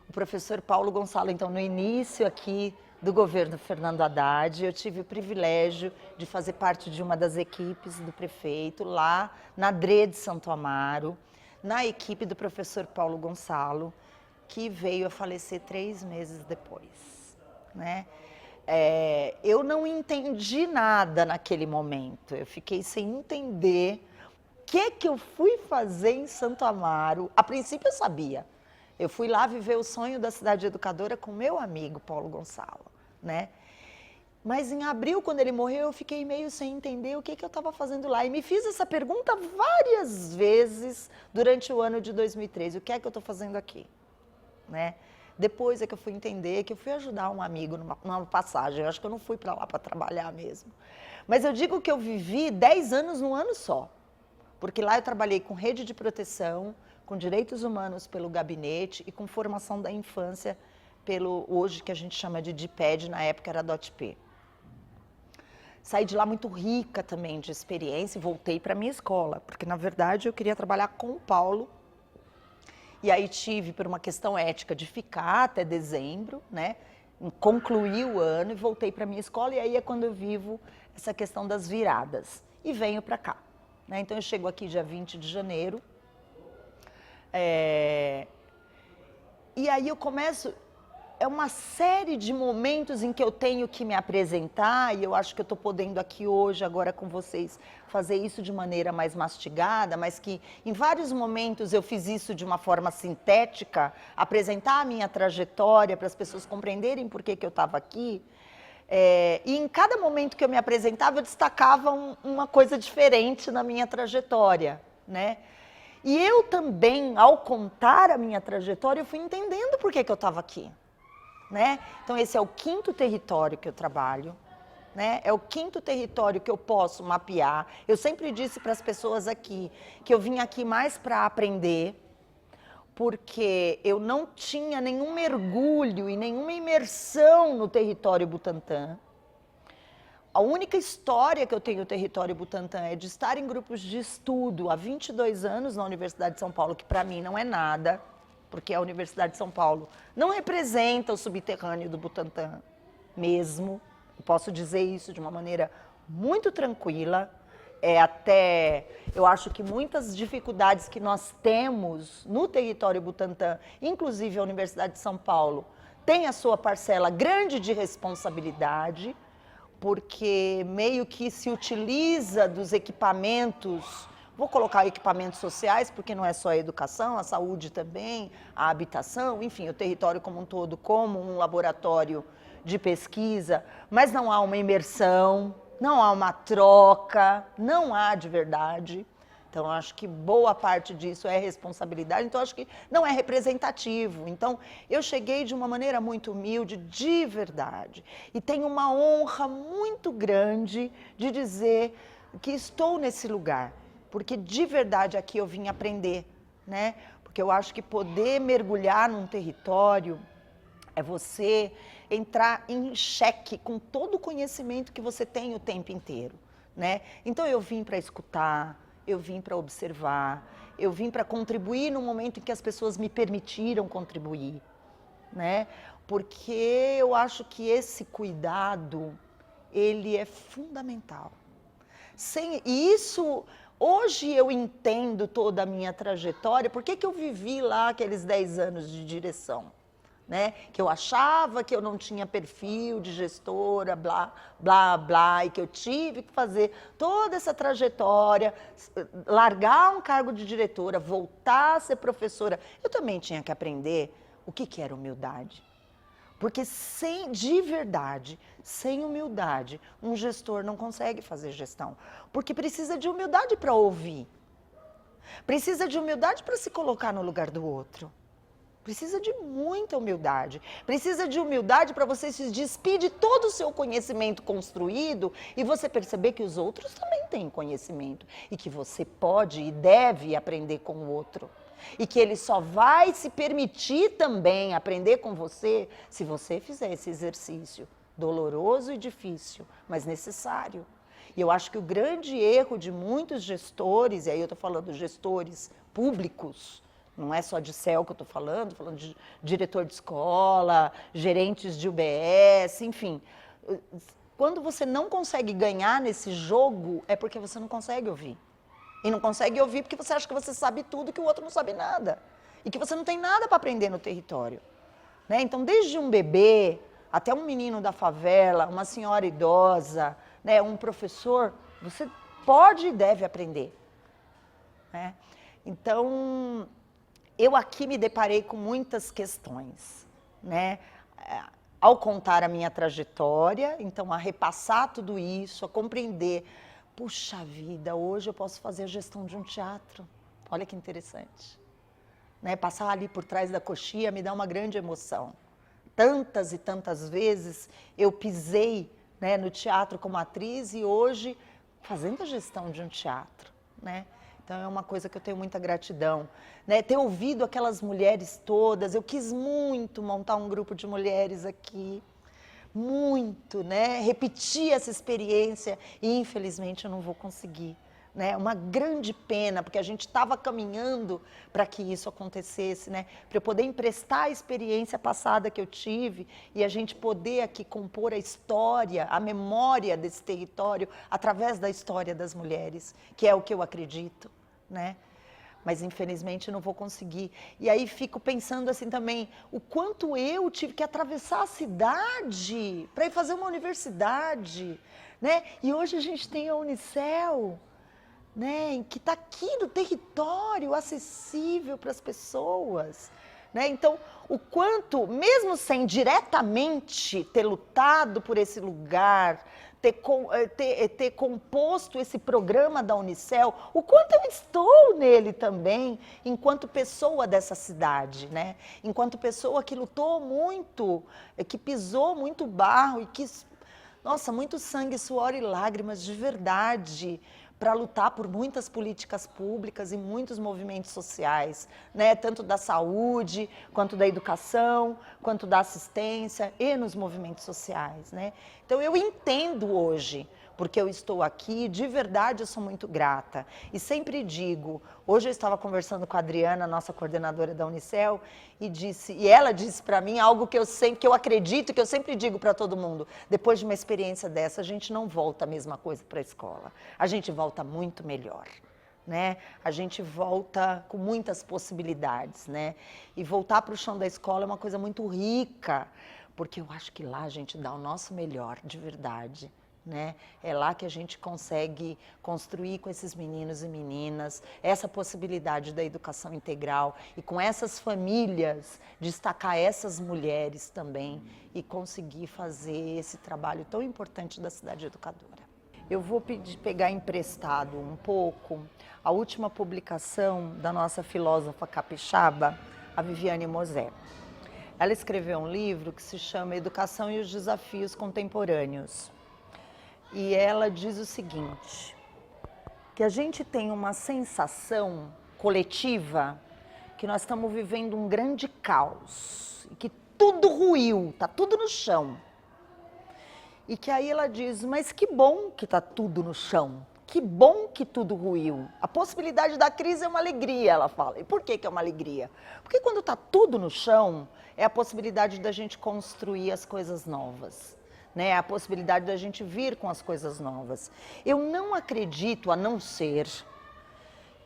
S1: o professor Paulo Gonçalo, então, no início aqui do governo Fernando Haddad, eu tive o privilégio de fazer parte de uma das equipes do prefeito, lá na DRE de Santo Amaro, na equipe do professor Paulo Gonçalo, que veio a falecer 3 meses depois. Eu não entendi nada naquele momento, eu fiquei sem entender o que eu fui fazer em Santo Amaro. A princípio eu sabia, eu fui lá viver o sonho da cidade educadora com meu amigo Paulo Gonçalo. Mas em abril, quando ele morreu, eu fiquei meio sem entender o que eu estava fazendo lá. E me fiz essa pergunta várias vezes durante o ano de 2013, o que é que eu estou fazendo aqui? Depois é que eu fui entender que eu fui ajudar um amigo numa passagem. Eu acho que eu não fui para lá para trabalhar mesmo. Mas eu digo que eu vivi 10 anos num ano só. Porque lá eu trabalhei com rede de proteção, com direitos humanos pelo gabinete e com formação da infância pelo, hoje que a gente chama de DIPED, na época era DOTP. Saí de lá muito rica também de experiência e voltei para a minha escola, porque na verdade eu queria trabalhar com o Paulo. E aí tive, por uma questão ética, de ficar até dezembro, né? Concluí o ano e voltei para a minha escola, e aí é quando eu vivo essa questão das viradas. E venho para cá. Né? Então eu chego aqui dia 20 de janeiro. E aí eu começo... É uma série de momentos em que eu tenho que me apresentar, e eu acho que eu estou podendo aqui hoje, agora com vocês, fazer isso de maneira mais mastigada, mas que em vários momentos eu fiz isso de uma forma sintética, apresentar a minha trajetória para as pessoas compreenderem por que eu estava aqui. E em cada momento que eu me apresentava, eu destacava uma coisa diferente na minha trajetória, né? E eu também, ao contar a minha trajetória, eu fui entendendo por que eu estava aqui. Né? Então esse é o 5º território que eu trabalho, né? É o 5º território que eu posso mapear. Eu sempre disse para as pessoas aqui que eu vim aqui mais para aprender, porque eu não tinha nenhum mergulho e nenhuma imersão no território Butantã. A única história que eu tenho no território Butantã é de estar em grupos de estudo há 22 anos na Universidade de São Paulo, que para mim não é nada, porque a Universidade de São Paulo não representa o subterrâneo do Butantã mesmo. Eu posso dizer isso de uma maneira muito tranquila. Eu acho que muitas dificuldades que nós temos no território Butantã, inclusive a Universidade de São Paulo, tem a sua parcela grande de responsabilidade, porque meio que se utiliza dos equipamentos. Vou colocar equipamentos sociais, porque não é só a educação, a saúde também, a habitação, enfim, o território como um todo, como um laboratório de pesquisa, mas não há uma imersão, não há uma troca, não há de verdade. Então, acho que boa parte disso é responsabilidade, então acho que não é representativo. Então, eu cheguei de uma maneira muito humilde, de verdade, e tenho uma honra muito grande de dizer que estou nesse lugar. Porque de verdade aqui eu vim aprender, né? Porque eu acho que poder mergulhar num território é você entrar em xeque com todo o conhecimento que você tem o tempo inteiro, né? Então eu vim para escutar, eu vim para observar, eu vim para contribuir no momento em que as pessoas me permitiram contribuir, né? Porque eu acho que esse cuidado, ele é fundamental. E isso... Hoje eu entendo toda a minha trajetória, por que eu vivi lá aqueles 10 anos de direção, né? Que eu achava que eu não tinha perfil de gestora, blá, blá, blá, e que eu tive que fazer toda essa trajetória, largar um cargo de diretora, voltar a ser professora. Eu também tinha que aprender o que era humildade. Porque de verdade, sem humildade, um gestor não consegue fazer gestão. Porque precisa de humildade para ouvir. Precisa de humildade para se colocar no lugar do outro. Precisa de muita humildade. Precisa de humildade para você se despir de todo o seu conhecimento construído e você perceber que os outros também têm conhecimento. E que você pode e deve aprender com o outro. E que ele só vai se permitir também aprender com você se você fizer esse exercício doloroso e difícil, mas necessário. E eu acho que o grande erro de muitos gestores, e aí eu estou falando de gestores públicos, não é só de CEL que eu estou falando de diretor de escola, gerentes de UBS, enfim. Quando você não consegue ganhar nesse jogo, é porque você não consegue ouvir. E não consegue ouvir porque você acha que você sabe tudo e que o outro não sabe nada. E que você não tem nada para aprender no território. Né? Então, desde um bebê até um menino da favela, uma senhora idosa, né, um professor, você pode e deve aprender. Né? Então, eu aqui me deparei com muitas questões. Né? Ao contar a minha trajetória, então, a repassar tudo isso, a compreender... Puxa vida, hoje eu posso fazer a gestão de um teatro. Olha que interessante. Né? Passar ali por trás da coxia me dá uma grande emoção. Tantas e tantas vezes eu pisei, né, no teatro como atriz e hoje fazendo a gestão de um teatro. Né? Então é uma coisa que eu tenho muita gratidão, né? Ter ouvido aquelas mulheres todas, eu quis muito montar um grupo de mulheres aqui, muito, né? Repetir essa experiência e infelizmente eu não vou conseguir. Né, uma grande pena, porque a gente estava caminhando para que isso acontecesse, né, para eu poder emprestar a experiência passada que eu tive e a gente poder aqui compor a história, a memória desse território através da história das mulheres, que é o que eu acredito, né? Mas infelizmente não vou conseguir. E aí fico pensando assim também, o quanto eu tive que atravessar a cidade para ir fazer uma universidade, né? E hoje a gente tem a Unicel, né, que está aqui no território, acessível para as pessoas. Né? Então, o quanto, mesmo sem diretamente ter lutado por esse lugar, ter composto esse programa da Unicel, o quanto eu estou nele também, enquanto pessoa dessa cidade, né? Enquanto pessoa que lutou muito, que pisou muito barro e que, nossa, muito sangue, suor e lágrimas de verdade, para lutar por muitas políticas públicas e muitos movimentos sociais, né? Tanto da saúde, quanto da educação, quanto da assistência e nos movimentos sociais, né? Então eu entendo hoje, porque eu estou aqui, de verdade eu sou muito grata. E sempre digo, hoje eu estava conversando com a Adriana, nossa coordenadora da Unicel, e ela disse para mim algo que eu acredito, que eu sempre digo para todo mundo, depois de uma experiência dessa, a gente não volta a mesma coisa para a escola, a gente volta muito melhor. Né? A gente volta com muitas possibilidades, né? E voltar para o chão da escola é uma coisa muito rica, porque eu acho que lá a gente dá o nosso melhor, de verdade. Né? É lá que a gente consegue construir com esses meninos e meninas essa possibilidade da educação integral e com essas famílias destacar essas mulheres também e conseguir fazer esse trabalho tão importante da cidade educadora. Eu vou pegar emprestado um pouco a última publicação da nossa filósofa capixaba, a Viviane Mosé. Ela escreveu um livro que se chama Educação e os Desafios Contemporâneos. E ela diz o seguinte, que a gente tem uma sensação coletiva que nós estamos vivendo um grande caos, que tudo ruiu, está tudo no chão. E que aí ela diz, mas que bom que está tudo no chão, que bom que tudo ruiu. A possibilidade da crise é uma alegria, ela fala. E por que é uma alegria? Porque quando está tudo no chão, é a possibilidade da gente construir as coisas novas. Né, a possibilidade da gente vir com as coisas novas. Eu não acredito, a não ser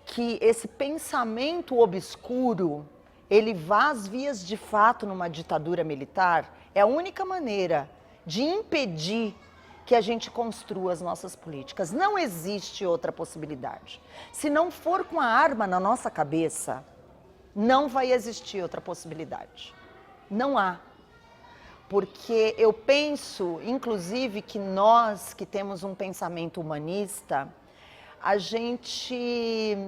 S1: que esse pensamento obscuro, ele vá às vias de fato numa ditadura militar, é a única maneira de impedir que a gente construa as nossas políticas. Não existe outra possibilidade. Se não for com a arma na nossa cabeça, não vai existir outra possibilidade. Não há. Porque eu penso, inclusive, que nós que temos um pensamento humanista, a gente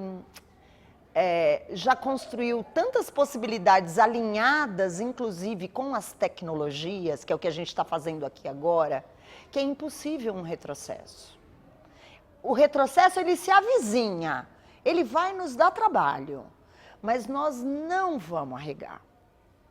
S1: já construiu tantas possibilidades alinhadas, inclusive com as tecnologias, que é o que a gente está fazendo aqui agora, que é impossível um retrocesso. O retrocesso, ele se avizinha, ele vai nos dar trabalho, mas nós não vamos arregar.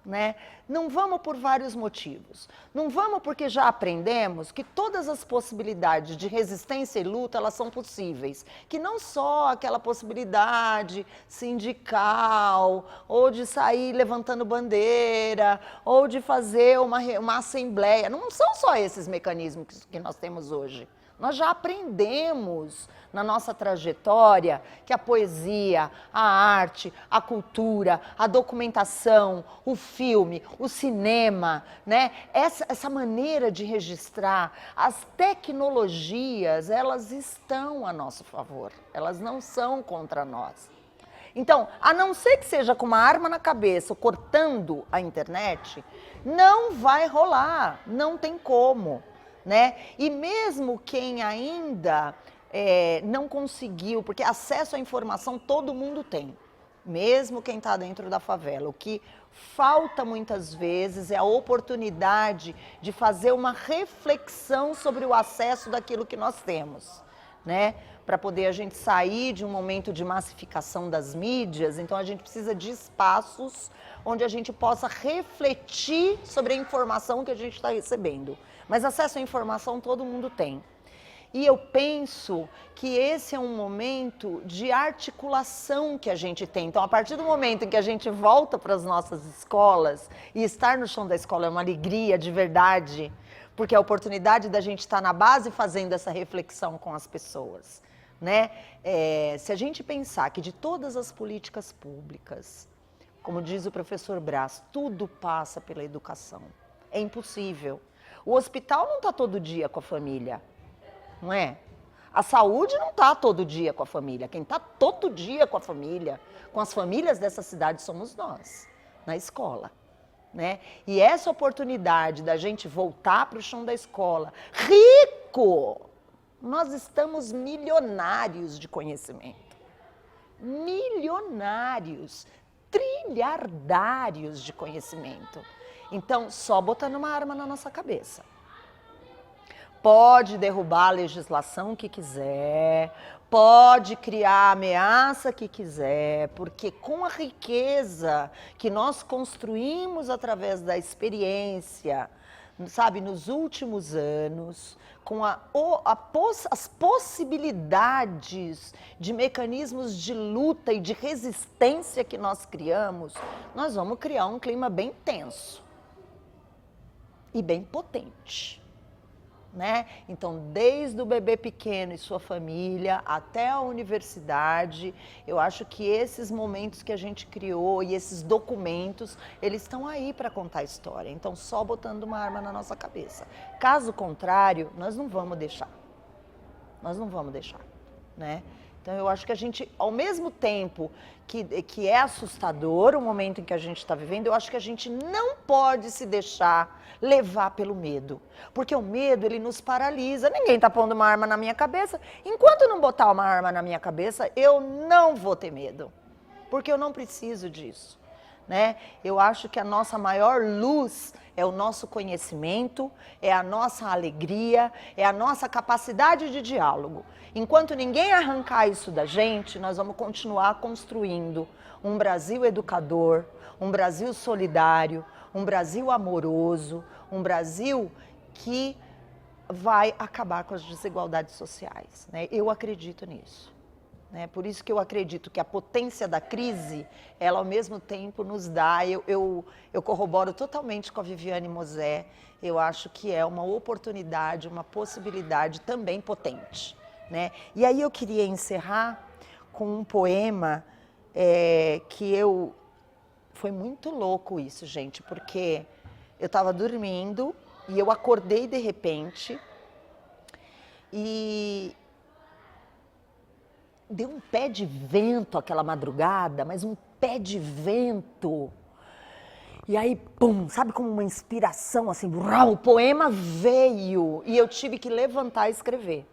S1: Né? Não vamos por vários motivos. Não vamos porque já aprendemos que todas as possibilidades de resistência e luta, elas são possíveis. Que não só aquela possibilidade sindical, ou de sair levantando bandeira, ou de fazer uma assembleia. Não são só esses mecanismos que nós temos hoje. Nós já aprendemos na nossa trajetória que a poesia, a arte, a cultura, a documentação, o filme, o cinema, né? Essa maneira de registrar, as tecnologias, elas estão a nosso favor, elas não são contra nós. Então, a não ser que seja com uma arma na cabeça, cortando a internet, não vai rolar, não tem como. Né? E mesmo quem ainda não conseguiu, porque acesso à informação todo mundo tem, mesmo quem está dentro da favela. O que falta muitas vezes é a oportunidade de fazer uma reflexão sobre o acesso daquilo que nós temos. Né? para poder a gente sair de um momento de massificação das mídias. Então a gente precisa de espaços onde a gente possa refletir sobre a informação que a gente está recebendo. Mas acesso à informação todo mundo tem. E eu penso que esse é um momento de articulação que a gente tem. Então, a partir do momento em que a gente volta para as nossas escolas, e estar no chão da escola é uma alegria de verdade, porque é a oportunidade da gente estar na base fazendo essa reflexão com as pessoas, né? Se a gente pensar que de todas as políticas públicas, como diz o professor Brás, tudo passa pela educação. É impossível. O hospital não está todo dia com a família. Não é? A saúde não está todo dia com a família. Quem está todo dia com a família, com as famílias dessa cidade, somos nós, na escola. Né? E essa oportunidade da gente voltar para o chão da escola, rico! Nós estamos milionários de conhecimento. Milionários, trilhardários de conhecimento. Então, só botando uma arma na nossa cabeça. Pode derrubar a legislação que quiser, pode criar a ameaça que quiser, porque com a riqueza que nós construímos através da experiência, sabe, nos últimos anos, com as possibilidades de mecanismos de luta e de resistência que nós criamos, nós vamos criar um clima bem tenso e bem potente. Né? Então, desde o bebê pequeno e sua família até a universidade, eu acho que esses momentos que a gente criou e esses documentos, eles estão aí para contar a história. Então, só botando uma arma na nossa cabeça. Caso contrário, nós não vamos deixar. Nós não vamos deixar, né? Então, eu acho que a gente, ao mesmo tempo que é assustador o momento em que a gente está vivendo, eu acho que a gente não pode se deixar levar pelo medo. Porque o medo, ele nos paralisa. Ninguém está pondo uma arma na minha cabeça. Enquanto não botar uma arma na minha cabeça, eu não vou ter medo. Porque eu não preciso disso. Né? Eu acho que a nossa maior luz é o nosso conhecimento, é a nossa alegria, é a nossa capacidade de diálogo. Enquanto ninguém arrancar isso da gente, nós vamos continuar construindo um Brasil educador, um Brasil solidário, um Brasil amoroso, um Brasil que vai acabar com as desigualdades sociais. Né? Eu acredito nisso. Né? Por isso que eu acredito que a potência da crise, ela ao mesmo tempo nos dá, eu corroboro totalmente com a Viviane Mosé, eu acho que é uma oportunidade, uma possibilidade também potente. Né? E aí eu queria encerrar com um poema foi muito louco isso, gente, porque eu estava dormindo e eu acordei de repente e deu um pé de vento aquela madrugada, mas um pé de vento. E aí, pum, sabe como uma inspiração, assim, o poema veio e eu tive que levantar e escrever,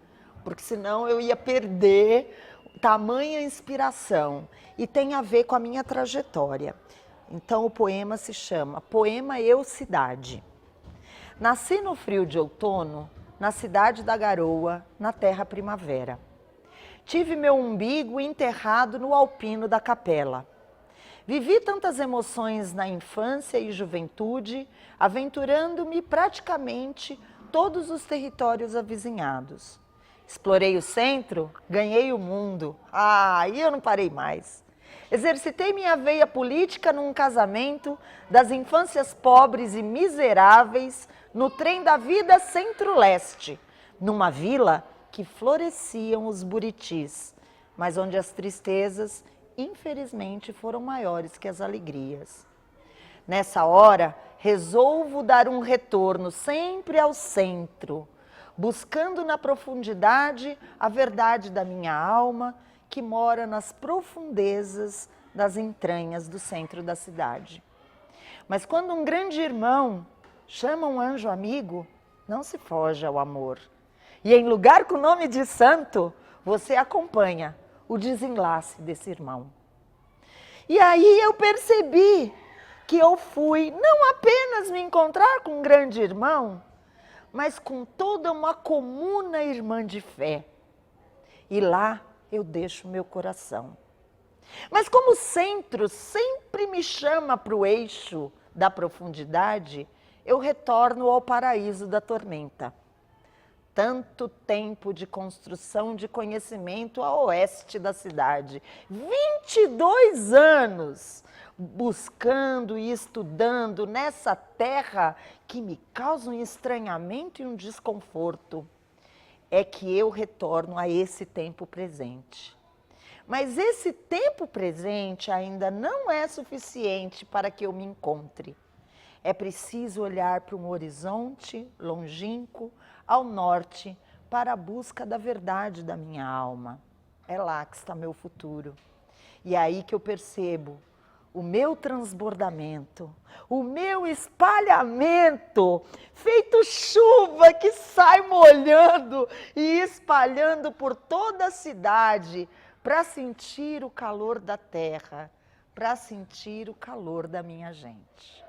S1: porque senão eu ia perder tamanha inspiração. E tem a ver com a minha trajetória. Então o poema se chama Poema Eu Cidade. Nasci no frio de outono, na cidade da garoa, na terra primavera. Tive meu umbigo enterrado no alpino da capela. Vivi tantas emoções na infância e juventude, aventurando-me praticamente todos os territórios avizinhados. Explorei o centro, ganhei o mundo. E eu não parei mais. Exercitei minha veia política num casamento das infâncias pobres e miseráveis no trem da vida centro-leste, numa vila que floresciam os buritis, mas onde as tristezas, infelizmente, foram maiores que as alegrias. Nessa hora, resolvo dar um retorno sempre ao centro, buscando na profundidade a verdade da minha alma, que mora nas profundezas das entranhas do centro da cidade. Mas quando um grande irmão chama um anjo amigo, não se foge ao amor. E em lugar com o nome de santo, você acompanha o desenlace desse irmão. E aí eu percebi que eu fui não apenas me encontrar com um grande irmão, mas com toda uma comuna irmã de fé. e lá eu deixo meu coração. Mas como o centro sempre me chama para o eixo da profundidade, eu retorno ao paraíso da tormenta. Tanto tempo de construção de conhecimento a oeste da cidade. 22 anos buscando e estudando nessa terra que me causa um estranhamento e um desconforto. É que eu retorno a esse tempo presente. Mas esse tempo presente ainda não é suficiente para que eu me encontre. É preciso olhar para um horizonte longínquo ao norte para a busca da verdade da minha alma. É lá que está meu futuro. E é aí que eu percebo o meu transbordamento, o meu espalhamento, feito chuva que sai molhando e espalhando por toda a cidade para sentir o calor da terra, para sentir o calor da minha gente.